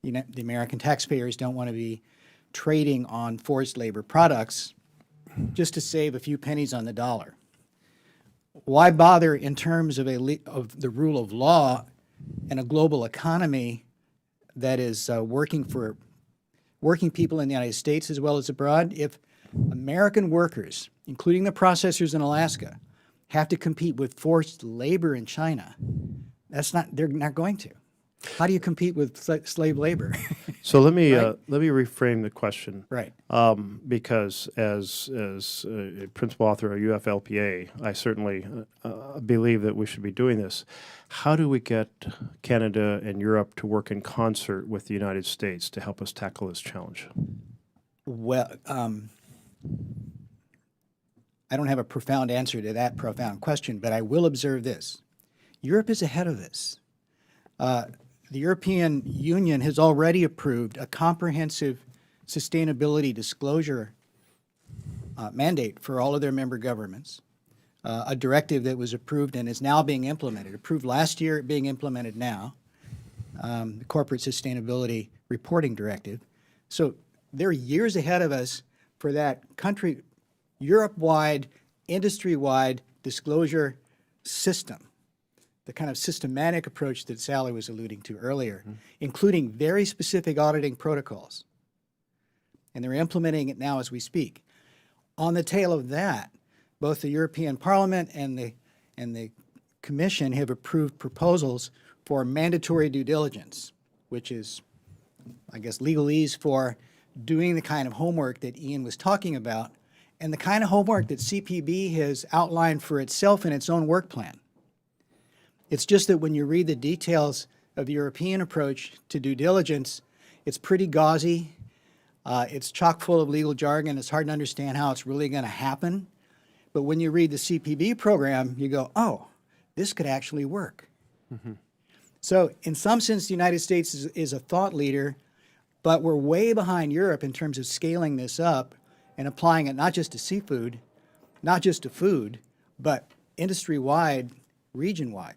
You know, the American taxpayers don't want to be trading on forced labor products just to save a few pennies on the dollar. Why bother in terms of the rule of law and a global economy that is working for working people in the United States as well as abroad? If American workers, including the processors in Alaska, have to compete with forced labor in China, they're not going to. How do you compete with slave labor? So let me Right. let me reframe the question. Right. Because as a principal author of UFLPA, I certainly believe that we should be doing this. How do we get Canada and Europe to work in concert with the United States to help us tackle this challenge? Well, I don't have a profound answer to that profound question, but I will observe this. Europe is ahead of this. The European Union has already approved a comprehensive sustainability disclosure mandate for all of their member governments, a directive that was approved and is now being implemented, approved last year, being implemented now, the Corporate Sustainability Reporting Directive. So they're years ahead of us for that country, Europe-wide, industry-wide disclosure system, the kind of systematic approach that Sally was alluding to earlier, including very specific auditing protocols. And they're implementing it now as we speak. On the tail of that, both the European Parliament and the Commission have approved proposals for mandatory due diligence, which is, I guess, legalese for doing the kind of homework that Ian was talking about, and the kind of homework that CPB has outlined for itself in its own work plan. It's just that when you read the details of the European approach to due diligence, It's pretty gauzy. It's chock full of legal jargon. It's hard to understand how it's really going to happen. But when you read the CPB program, you go, oh, this could actually work. So in some sense, the United States is a thought leader, but we're way behind Europe in terms of scaling this up and applying it not just to seafood, not just to food, but industry-wide, region-wide.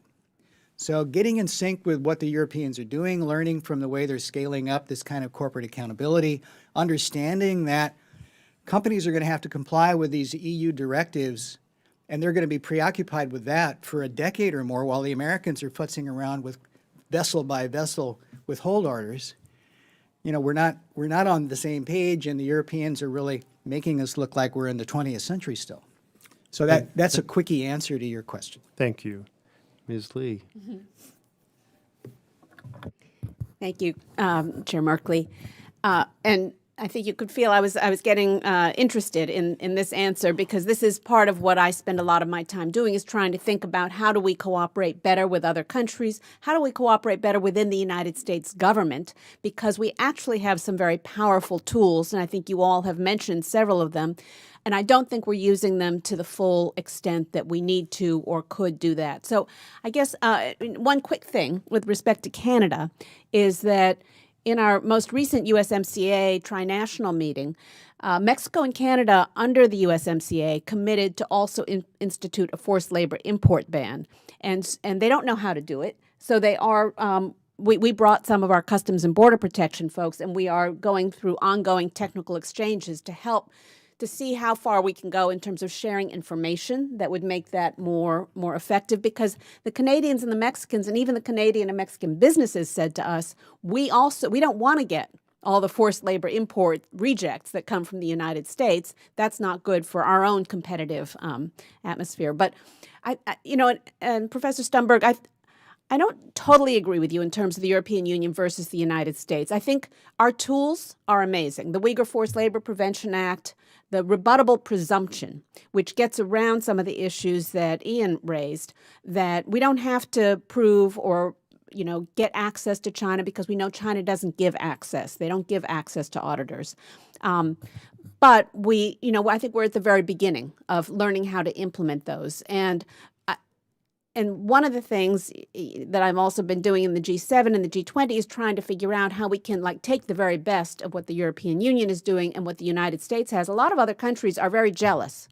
So getting in sync with what the Europeans are doing, learning from the way they're scaling up this kind of corporate accountability, understanding that companies are going to have to comply with these EU directives, and they're going to be preoccupied with that for a decade or more while the Americans are futzing around with vessel by vessel withhold orders. You know, we're not on the same page, and the Europeans are really making us look like we're in the 20th century still. So that's a quickie answer to your question. Thank you. Ms. Lee. Thank you, Chair Merkley. And I think you could feel I was getting interested in this answer, because this is part of what I spend a lot of my time doing, is trying to think about how do we cooperate better with other countries, how do we cooperate better within the United States government, because we actually have some very powerful tools, and I think you all have mentioned several of them, and I don't think we're using them to the full extent that we need to or could do that. So I guess one quick thing with respect to Canada is that in our most recent USMCA trinational meeting, Mexico and Canada, under the USMCA, committed to also institute a forced labor import ban. And they don't know how to do it. So they are, we brought some of our Customs and Border Protection folks, and we are going through ongoing technical exchanges to help to see how far we can go in terms of sharing information that would make that more effective, because the Canadians and the Mexicans, and even the Canadian and Mexican businesses, said to us, we don't want to get all the forced labor import rejects that come from the United States. That's not good for our own competitive atmosphere. But and Professor Stumberg, I don't totally agree with you in terms of the European Union versus the United States. I think our tools are amazing. The Uyghur Forced Labor Prevention Act, the rebuttable presumption, which gets around some of the issues that Ian raised, that we don't have to prove or get access to China, because we know China doesn't give access. They don't give access to auditors. But I think we're at the very beginning of learning how to implement those. And one of the things that I've also been doing in the G7 and the G20 is trying to figure out how we can take the very best of what the European Union is doing and what the United States has. A lot of other countries are very jealous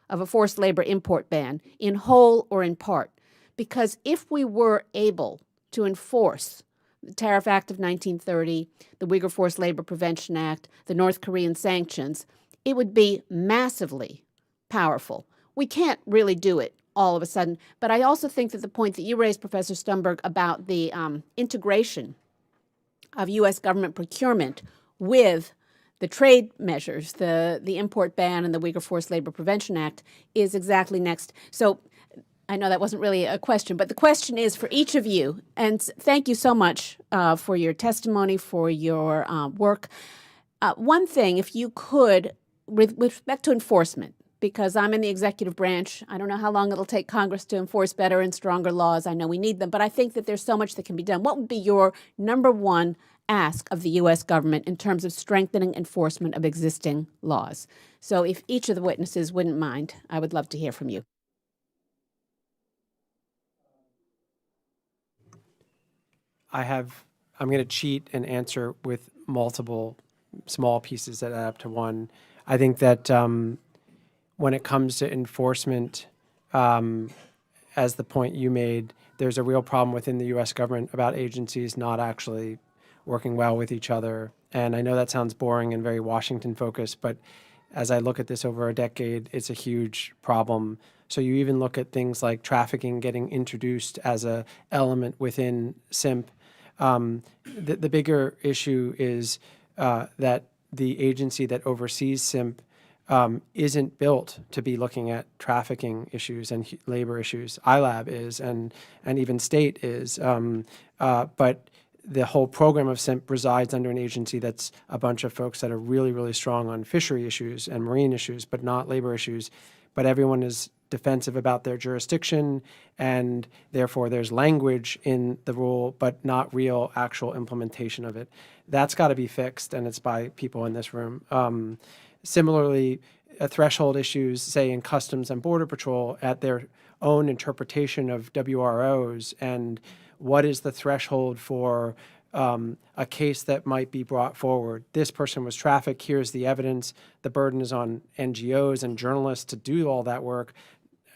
of a forced labor import ban, in whole or in part, because if we were able to enforce the Tariff Act of 1930, the Uyghur Forced Labor Prevention Act, the North Korean sanctions, it would be massively powerful. We can't really do it all of a sudden. But I also think that the point that you raised, Professor Stumberg, about the integration of U.S. government procurement with the trade measures, the import ban and the Uyghur Forced Labor Prevention Act, is exactly next. So I know that wasn't really a question, but the question is for each of you, and thank you so much for your testimony, for your work. One thing, if you could, with respect to enforcement, because I'm in the executive branch. I don't know how long it'll take Congress to enforce better and stronger laws. I know we need them, but I think that there's so much that can be done. What would be your number one ask of the U.S. government in terms of strengthening enforcement of existing laws? So if each of the witnesses wouldn't mind, I would love to hear from you. I'm going to cheat and answer with multiple small pieces that add up to one. I think that when it comes to enforcement, as the point you made, there's a real problem within the U.S. government about agencies not actually working well with each other. And I know that sounds boring and very Washington-focused, but as I look at this over a decade, it's a huge problem. So you even look at things like trafficking getting introduced as a element within SIMP. The bigger issue is that the agency that oversees SIMP isn't built to be looking at trafficking issues and labor issues. ILAB is, and even state is. But the whole program of SIMP resides under an agency that's a bunch of folks that are really, really strong on fishery issues and marine issues, but not labor issues. But everyone is defensive about their jurisdiction, and therefore there's language in the rule, but not real actual implementation of it. That's got to be fixed, and it's by people in this room. Similarly, threshold issues, say in Customs and Border Patrol, at their own interpretation of WROs, and what is the threshold for a case that might be brought forward. This person was trafficked, here's the evidence. The burden is on NGOs and journalists to do all that work.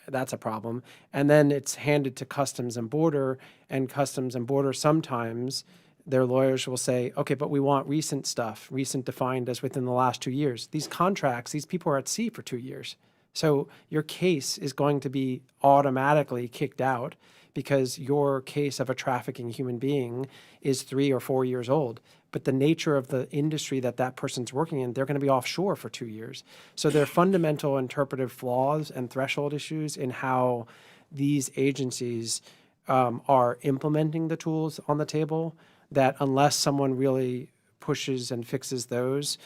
That's a problem. And then it's handed to Customs and Border, and Customs and Border sometimes, their lawyers will say, okay, but we want recent stuff, recent defined as within the last 2 years. These contracts, these people are at sea for 2 years. So your case is going to be automatically kicked out because your case of a trafficking human being is 3 or 4 years old. But the nature of the industry that that person's working in, they're going to be offshore for 2 years. So there are fundamental interpretive flaws and threshold issues in how these agencies are implementing the tools on the table, that unless someone really pushes and fixes those,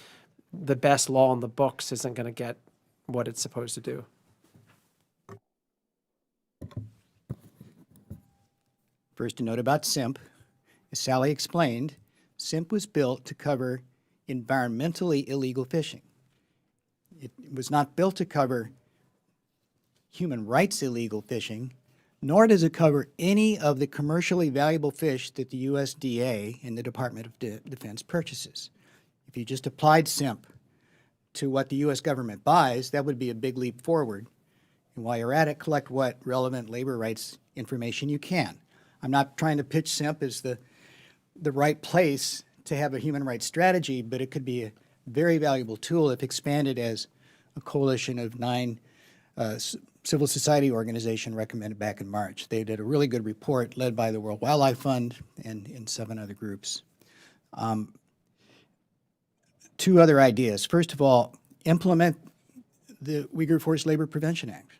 the best law in the books isn't going to get what it's supposed to do. First, a note about SIMP. As Sally explained, SIMP was built to cover environmentally illegal fishing. It was not built to cover human rights illegal fishing, nor does it cover any of the commercially valuable fish that the USDA and the Department of Defense purchases. If you just applied SIMP to what the U.S. government buys, that would be a big leap forward. And while you're at it, collect what relevant labor rights information you can. I'm not trying to pitch SIMP as the right place to have a human rights strategy, but it could be a very valuable tool if expanded as a coalition of 9 civil society organizations recommended back in March. They did a really good report led by the World Wildlife Fund and 7 other groups. 2 other ideas. First of all, implement the Uyghur Forced Labor Prevention Act.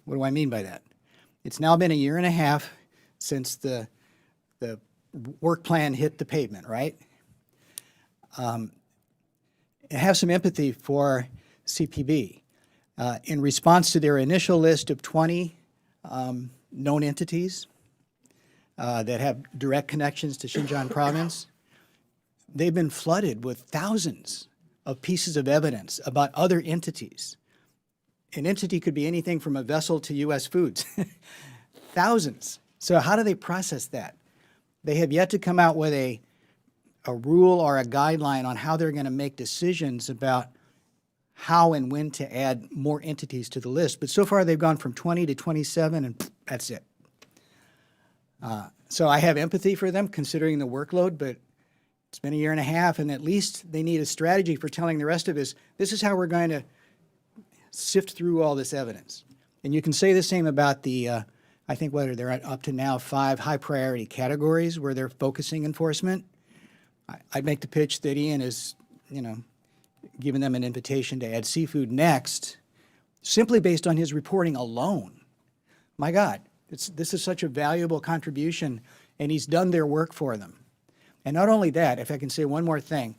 What do I mean by that? It's now been 1.5 years since the work plan hit the pavement, right? Have some empathy for CPB. In response to their initial list of 20 known entities that have direct connections to Xinjiang province, they've been flooded with thousands of pieces of evidence about other entities. An entity could be anything from a vessel to U.S. foods. Thousands. So how do they process that? They have yet to come out with a rule or a guideline on how they're going to make decisions about how and when to add more entities to the list. But so far they've gone from 20 to 27, and that's it. So I have empathy for them considering the workload, but it's been 1.5 years, and at least they need a strategy for telling the rest of us, this is how we're going to sift through all this evidence. And you can say the same about the, I think what they're up to now 5 high priority categories where they're focusing enforcement. I'd make the pitch that Ian is, giving them an invitation to add seafood next, simply based on his reporting alone. My God, this is such a valuable contribution, and he's done their work for them. And not only that, if I can say one more thing,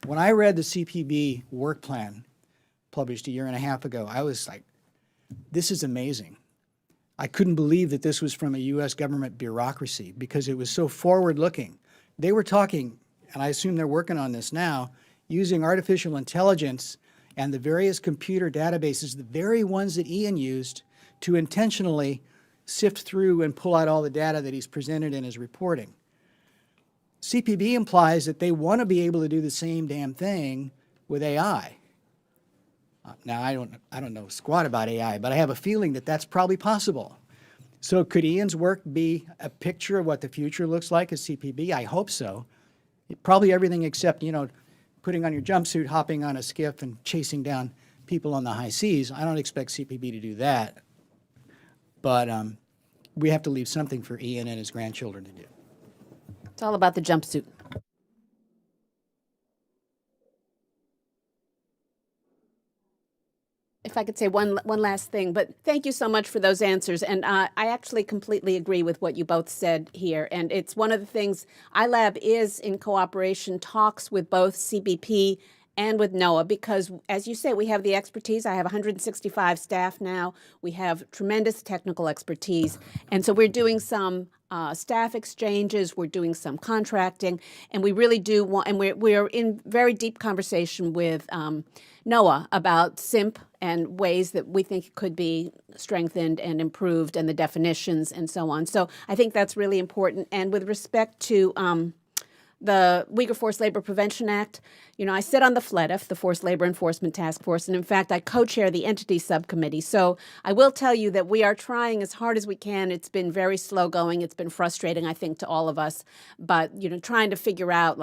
when I read the CPB work plan published 1.5 years ago, I was like, this is amazing. I couldn't believe that this was from a U.S. government bureaucracy because it was so forward-looking. They were talking, and I assume they're working on this now, using artificial intelligence and the various computer databases, the very ones that Ian used, to intentionally sift through and pull out all the data that he's presented in his reporting. CPB implies that they want to be able to do the same damn thing with AI. Now, I don't know squat about AI, but I have a feeling that that's probably possible. So could Ian's work be a picture of what the future looks like as CPB? I hope so. Probably everything except, putting on your jumpsuit, hopping on a skiff, and chasing down people on the high seas. I don't expect CPB to do that. But we have to leave something for Ian and his grandchildren to do. It's all about the jumpsuit. If I could say one last thing, but thank you so much for those answers. And I actually completely agree with what you both said here. And it's one of the things, iLab is in cooperation talks with both CBP and with NOAA, because as you say, we have the expertise. I have 165 staff now. We have tremendous technical expertise. And so we're doing some staff exchanges, we're doing some contracting, and we really do want, and we're in very deep conversation with NOAA about SIMP and ways that we think it could be strengthened and improved, and the definitions and so on. So I think that's really important. And with respect to the Uyghur Forced Labor Prevention Act, I sit on the FLEDF, the Forced Labor Enforcement Task Force, and in fact, I co-chair the entity subcommittee. So I will tell you that we are trying as hard as we can. It's been very slow going. It's been frustrating, I think, to all of us. But, trying to figure out,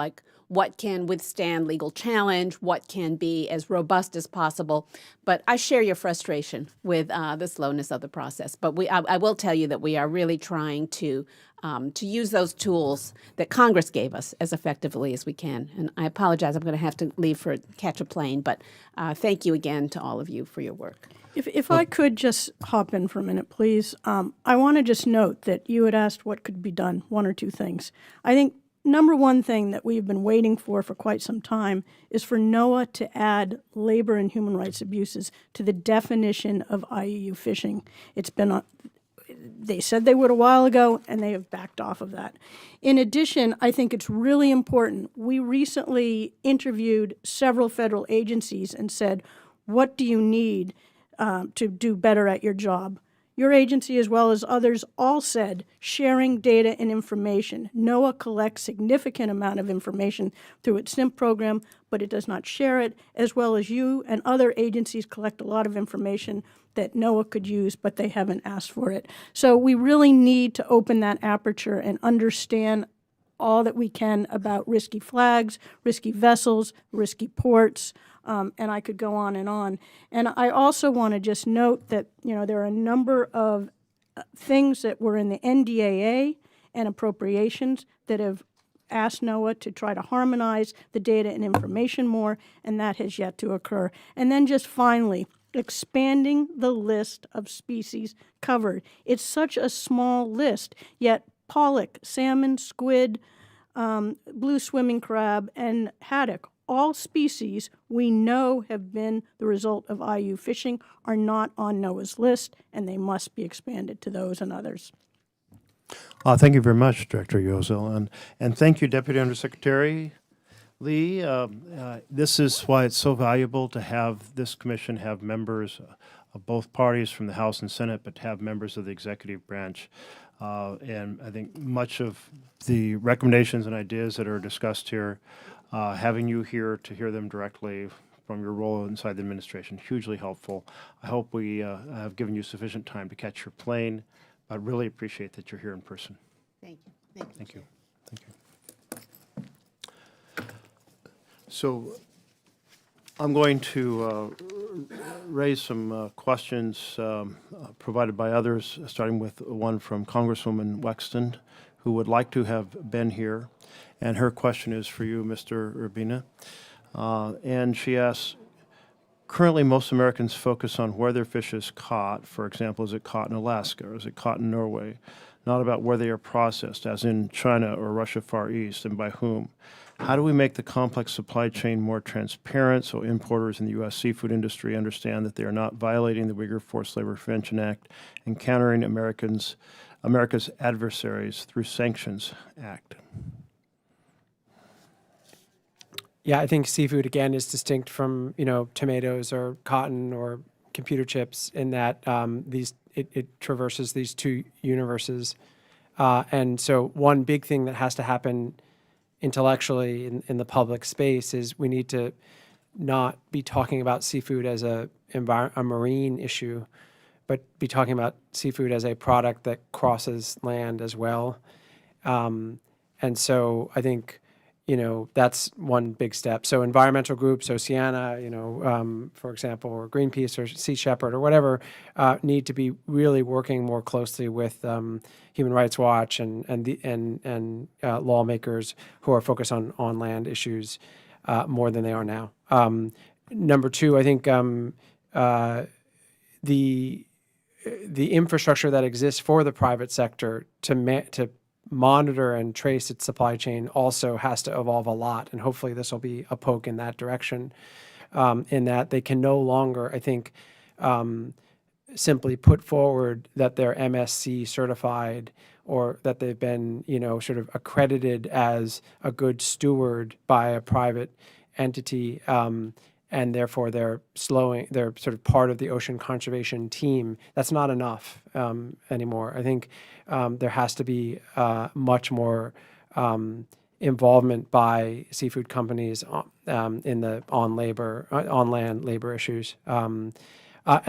what can withstand legal challenge, what can be as robust as possible. But I share your frustration with the slowness of the process. But I will tell you that we are really trying to use those tools that Congress gave us as effectively as we can. And I apologize, I'm going to have to leave for catch a plane, but thank you again to all of you for your work. If I could just hop in for a minute, please. I want to just note that you had asked what could be done, one or two things. I think number one thing that we've been waiting for quite some time is for NOAA to add labor and human rights abuses to the definition of IUU fishing. It's been they said they would a while ago, and they have backed off of that. In addition, I think it's really important. We recently interviewed several federal agencies and said, what do you need to do better at your job? Your agency, as well as others, all said sharing data and information. NOAA collects significant amount of information through its SNP program, but it does not share it, as well as you and other agencies collect a lot of information that NOAA could use, but they haven't asked for it. So we really need to open that aperture and understand all that we can about risky flags, risky vessels, risky ports, and I could go on. And I also want to just note that, there are a number of things that were in the NDAA and appropriations that have asked NOAA to try to harmonize the data and information more, and that has yet to occur. And then just finally, expanding the list of species covered. It's such a small list, yet pollock, salmon, squid, blue swimming crab, and haddock, all species we know have been the result of IU fishing, are not on NOAA's list, and they must be expanded to those and others. Thank you very much, Director Yozell, and thank you, Deputy Undersecretary Lee. This is why it's so valuable to have this commission have members of both parties from the House and Senate, but to have members of the executive branch. And I think much of the recommendations and ideas that are discussed here, having you here to hear them directly from your role inside the administration, hugely helpful. I hope we have given you sufficient time to catch your plane, but really appreciate that you're here in person. Thank you. Thank you. Thank you. So I'm going to raise some questions provided by others, starting with one from Congresswoman Wexton, who would like to have been here. And her question is for you, Mr. Urbina. And she asks, currently most Americans focus on where their fish is caught. For example, is it caught in Alaska or is it caught in Norway? Not about where they are processed, as in China or Russia Far East, and by whom. How do we make the complex supply chain more transparent so importers in the U.S. seafood industry understand that they are not violating the Uyghur Forced Labor Prevention Act and countering America's adversaries through Sanctions Act? Yeah, I think seafood, again, is distinct from, tomatoes or cotton or computer chips in that it traverses these two universes. And so one big thing that has to happen intellectually in the public space is we need to not be talking about seafood as a marine issue, but be talking about seafood as a product that crosses land as well. And so I think, that's one big step. So environmental groups, Oceana, for example, or Greenpeace or Sea Shepherd or whatever, need to be really working more closely with Human Rights Watch and lawmakers who are focused on land issues more than they are now. Number two, I think the infrastructure that exists for the private sector to monitor and trace its supply chain also has to evolve a lot. And hopefully this will be a poke in that direction, in that they can no longer, I think, simply put forward that they're MSC certified or that they've been, sort of accredited as a good steward by a private entity, and therefore they're sort of part of the ocean conservation team. That's not enough anymore. I think there has to be much more involvement by seafood companies in the on-land labor issues. And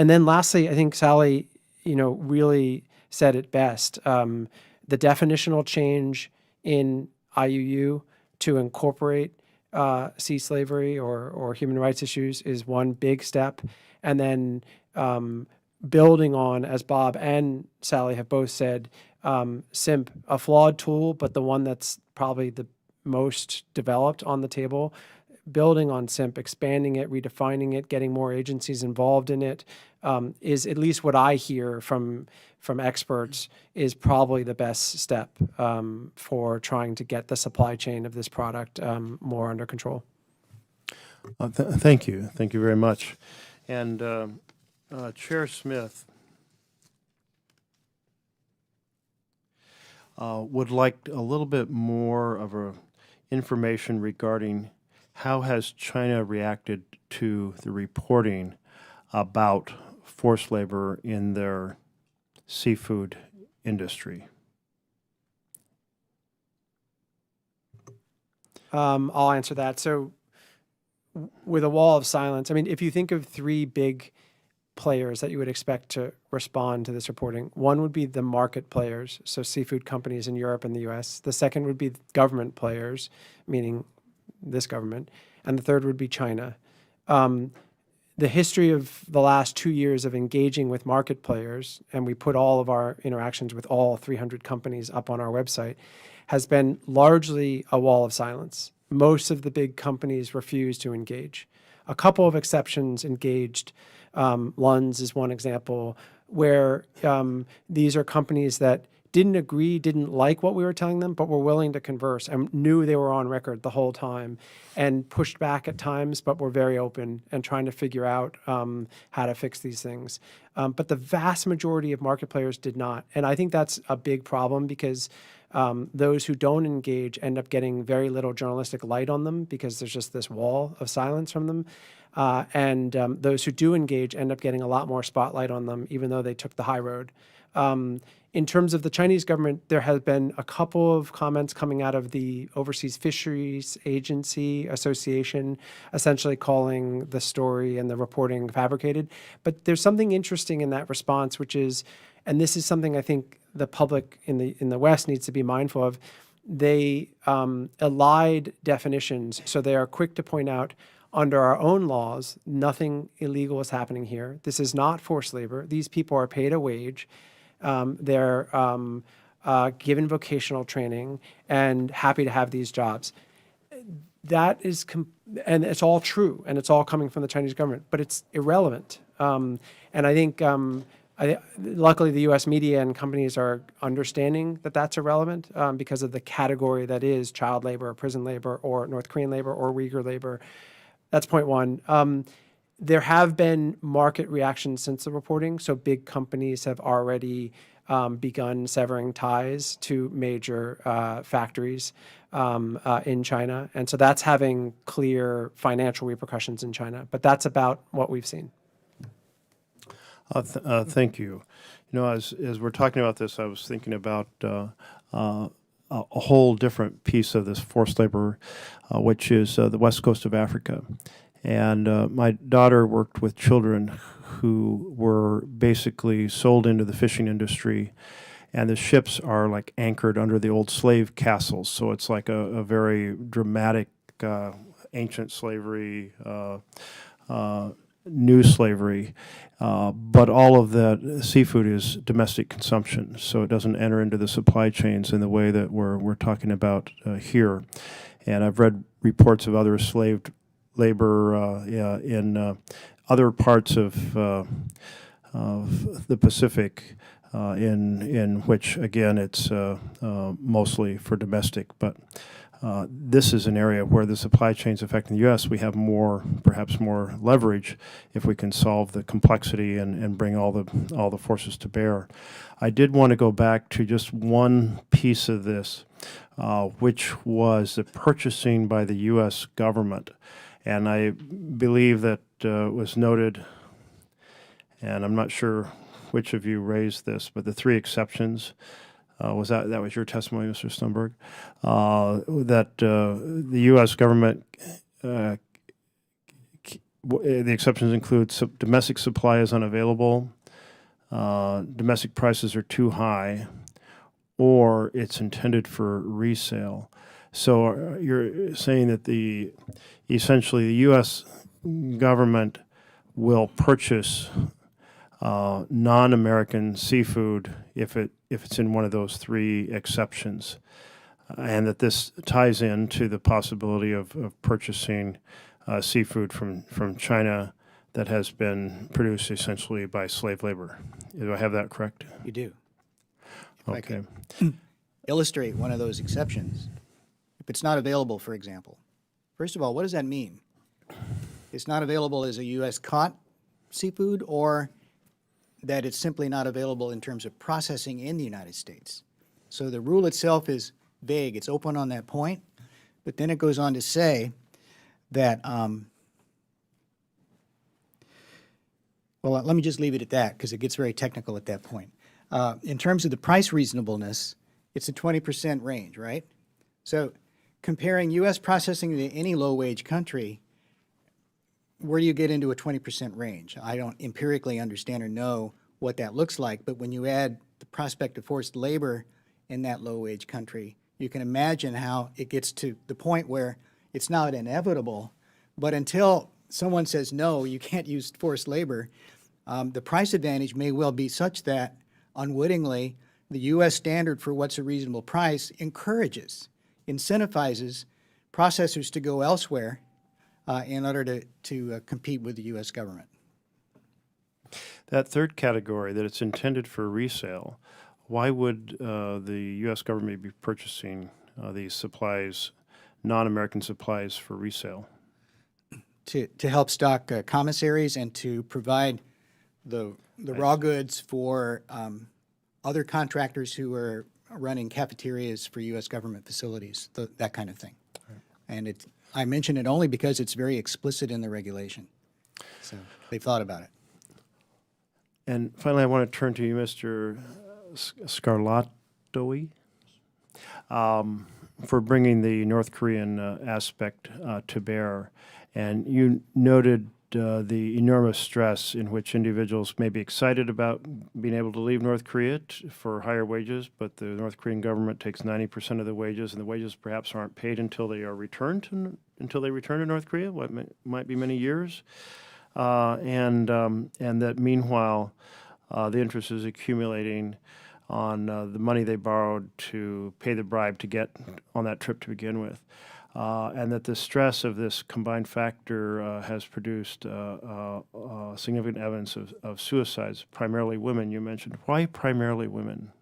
then lastly, I think Sally, really said it best. The definitional change in IUU to incorporate sea slavery or human rights issues is one big step. And then building on, as Bob and Sally have both said, SIMP, a flawed tool, but the one that's probably the most developed on the table. Building on SIMP, expanding it, redefining it, getting more agencies involved in it, is at least what I hear from experts is probably the best step for trying to get the supply chain of this product more under control. Thank you. Thank you very much. And Chair Smith would like a little bit more of information regarding how has China reacted to the reporting about forced labor in their seafood industry? I'll answer that. So with a wall of silence, I mean, if you think of three big players that you would expect to respond to this reporting, one would be the market players, so seafood companies in Europe and the US. The second would be government players, meaning this government, and the third would be China. The history of the last 2 years of engaging with market players, and we put all of our interactions with all 300 companies up on our website, has been largely a wall of silence. Most of the big companies refuse to engage. A couple of exceptions engaged. Lunds is one example, where these are companies that didn't agree, didn't like what we were telling them, but were willing to converse and knew they were on record the whole time and pushed back at times, but were very open and trying to figure out how to fix these things. But the vast majority of market players did not. And I think that's a big problem because those who don't engage end up getting very little journalistic light on them because there's just this wall of silence from them. And those who do engage end up getting a lot more spotlight on them, even though they took the high road. In terms of the Chinese government, there has been a couple of comments coming out of the Overseas Fisheries Agency Association, essentially calling the story and the reporting fabricated. But there's something interesting in that response, which is, and this is something I think the public in the West needs to be mindful of, they elide definitions. So they are quick to point out, under our own laws, nothing illegal is happening here. This is not forced labor. These people are paid a wage. They're given vocational training and happy to have these jobs. That is, and it's all true, and it's all coming from the Chinese government, but it's irrelevant. And I think, luckily, the U.S. media and companies are understanding that that's irrelevant because of the category that is child labor, or prison labor, or North Korean labor, or Uyghur labor. That's point one. There have been market reactions since the reporting. So big companies have already begun severing ties to major factories in China. And so that's having clear financial repercussions in China. But that's about what we've seen. Thank you. As we're talking about this, I was thinking about a whole different piece of this forced labor, which is the west coast of Africa. And my daughter worked with children who were basically sold into the fishing industry, and the ships are like anchored under the old slave castles. So it's like a very dramatic ancient slavery, new slavery, but all of that seafood is domestic consumption, so it doesn't enter into the supply chains in the way that we're talking about here. And I've read reports of other slave labor in other parts of the Pacific in which, again, it's mostly for domestic. But this is an area where the supply chains affecting the U.S., we have perhaps more leverage if we can solve the complexity and bring all the forces to bear. I did want to go back to just one piece of this, which was the purchasing by the U.S. government. And I believe that was noted, and I'm not sure which of you raised this, but the three exceptions, was that was your testimony, Mr. Stumberg, that the U.S. government, the exceptions include domestic supply is unavailable, domestic prices are too high, or it's intended for resale. So you're saying that essentially the U.S. government will purchase non-American seafood if it's in one of those three exceptions, and that this ties into the possibility of purchasing seafood from China that has been produced essentially by slave labor. Do I have that correct? You do. If I Okay. could illustrate one of those exceptions. If it's not available, for example, first of all, what does that mean? It's not available as a U.S. caught seafood, or that it's simply not available in terms of processing in the United States. So the rule itself is vague. It's open on that point, but then it goes on to say that, well, let me just leave it at that because it gets very technical at that point. In terms of the price reasonableness, it's a 20% range, right? So comparing U.S. processing to any low-wage country, where do you get into a 20% range? I don't empirically understand or know what that looks like, but when you add the prospect of forced labor in that low-wage country, you can imagine how it gets to the point where it's not inevitable, but until someone says, no, you can't use forced labor, the price advantage may well be such that unwittingly the U.S. standard for what's a reasonable price incentivizes processors to go elsewhere in order to compete with the U.S. government. That third category, that it's intended for resale, why would the U.S. government be purchasing these supplies, non-American supplies, for resale? To help stock commissaries and to provide the raw goods for other contractors who are running cafeterias for U.S. government facilities, that kind of thing. Right. And I mention it only because it's very explicit in the regulation. So they've thought about it. And finally, I want to turn to you, Mr. Scarlatoiu, for bringing the North Korean aspect to bear. And you noted the enormous stress in which individuals may be excited about being able to leave North Korea for higher wages, but the North Korean government takes 90% of the wages, and the wages perhaps aren't paid until they return to North Korea, what might be many years, and that meanwhile the interest is accumulating on the money they borrowed to pay the bribe to get on that trip to begin with. And that the stress of this combined factor has produced significant evidence of suicides, primarily women, you mentioned. Why primarily women?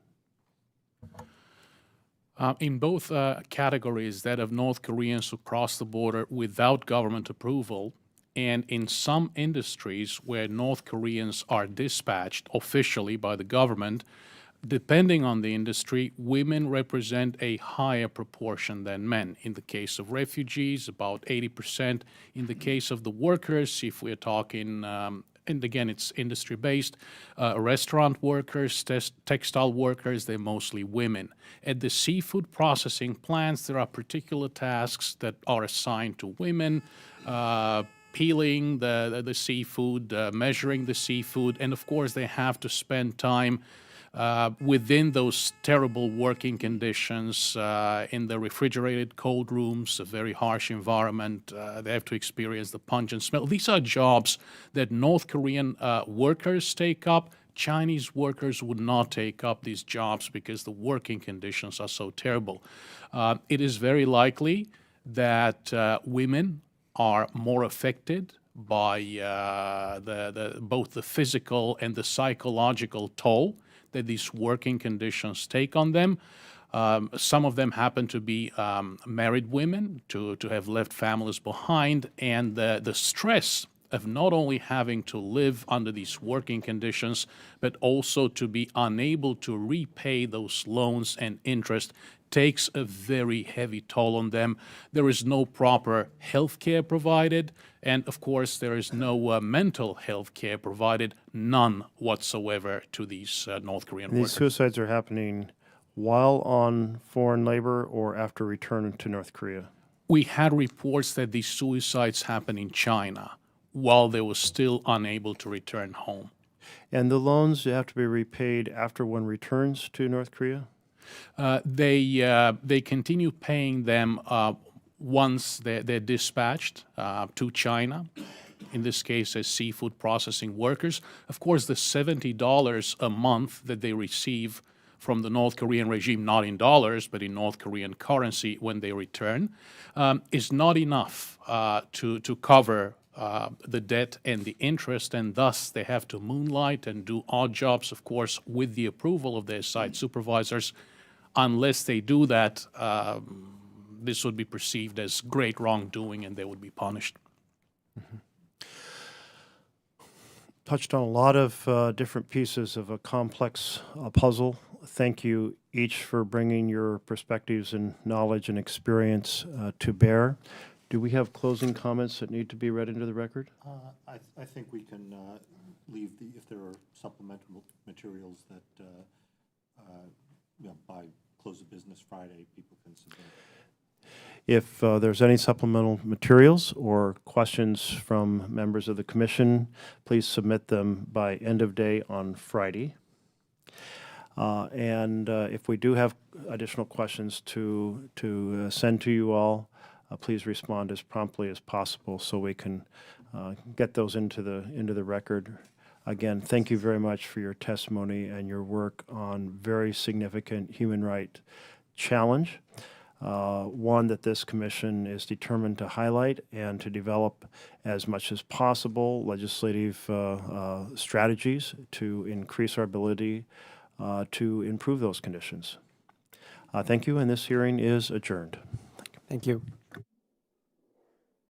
In both categories, that of North Koreans who cross the border without government approval, and in some industries where North Koreans are dispatched officially by the government, depending on the industry, women represent a higher proportion than men. In the case of refugees, about 80%. In the case of the workers, if we're talking, and again, it's industry-based, restaurant workers, textile workers, they're mostly women. At the seafood processing plants, there are particular tasks that are assigned to women, peeling the seafood, measuring the seafood, and of course, they have to spend time within those terrible working conditions in the refrigerated cold rooms, a very harsh environment. They have to experience the pungent smell. These are jobs that North Korean workers take up. Chinese workers would not take up these jobs because the working conditions are so terrible. It is very likely that women are more affected by both the physical and the psychological toll that these working conditions take on them. Some of them happen to be married women, to have left families behind, and the stress of not only having to live under these working conditions, but also to be unable to repay those loans and interest takes a very heavy toll on them. There is no proper health care provided, and of course there is no mental health care provided, none whatsoever to these North Korean These workers. suicides are happening while on foreign labor or after return to North Korea? We had reports that these suicides happen in China while they were still unable to return home. And the loans have to be repaid after one returns to North Korea? They continue paying them once they're dispatched to China, in this case as seafood processing workers. Of course, the $70 a month that they receive from the North Korean regime, not in dollars, but in North Korean currency when they return, is not enough to cover the debt and the interest, and thus they have to moonlight and do odd jobs, of course, with the approval of their site supervisors. Unless they do that, this would be perceived as great wrongdoing and they would be punished. Touched on a lot of different pieces of a complex puzzle. Thank you each for bringing your perspectives and knowledge and experience to bear. Do we have closing comments that need to be read into the record? I think we can leave if there are supplemental materials that, by close of business Friday, people can submit. If there's any supplemental materials or questions from members of the commission, please submit them by end of day on Friday. And if we do have additional questions to send to you all, please respond as promptly as possible so we can get those into the record. Again, thank you very much for your testimony and your work on very significant human right challenge, one that this commission is determined to highlight and to develop as much as possible legislative strategies to increase our ability to improve those conditions. Thank you, and this hearing is adjourned. Thank you.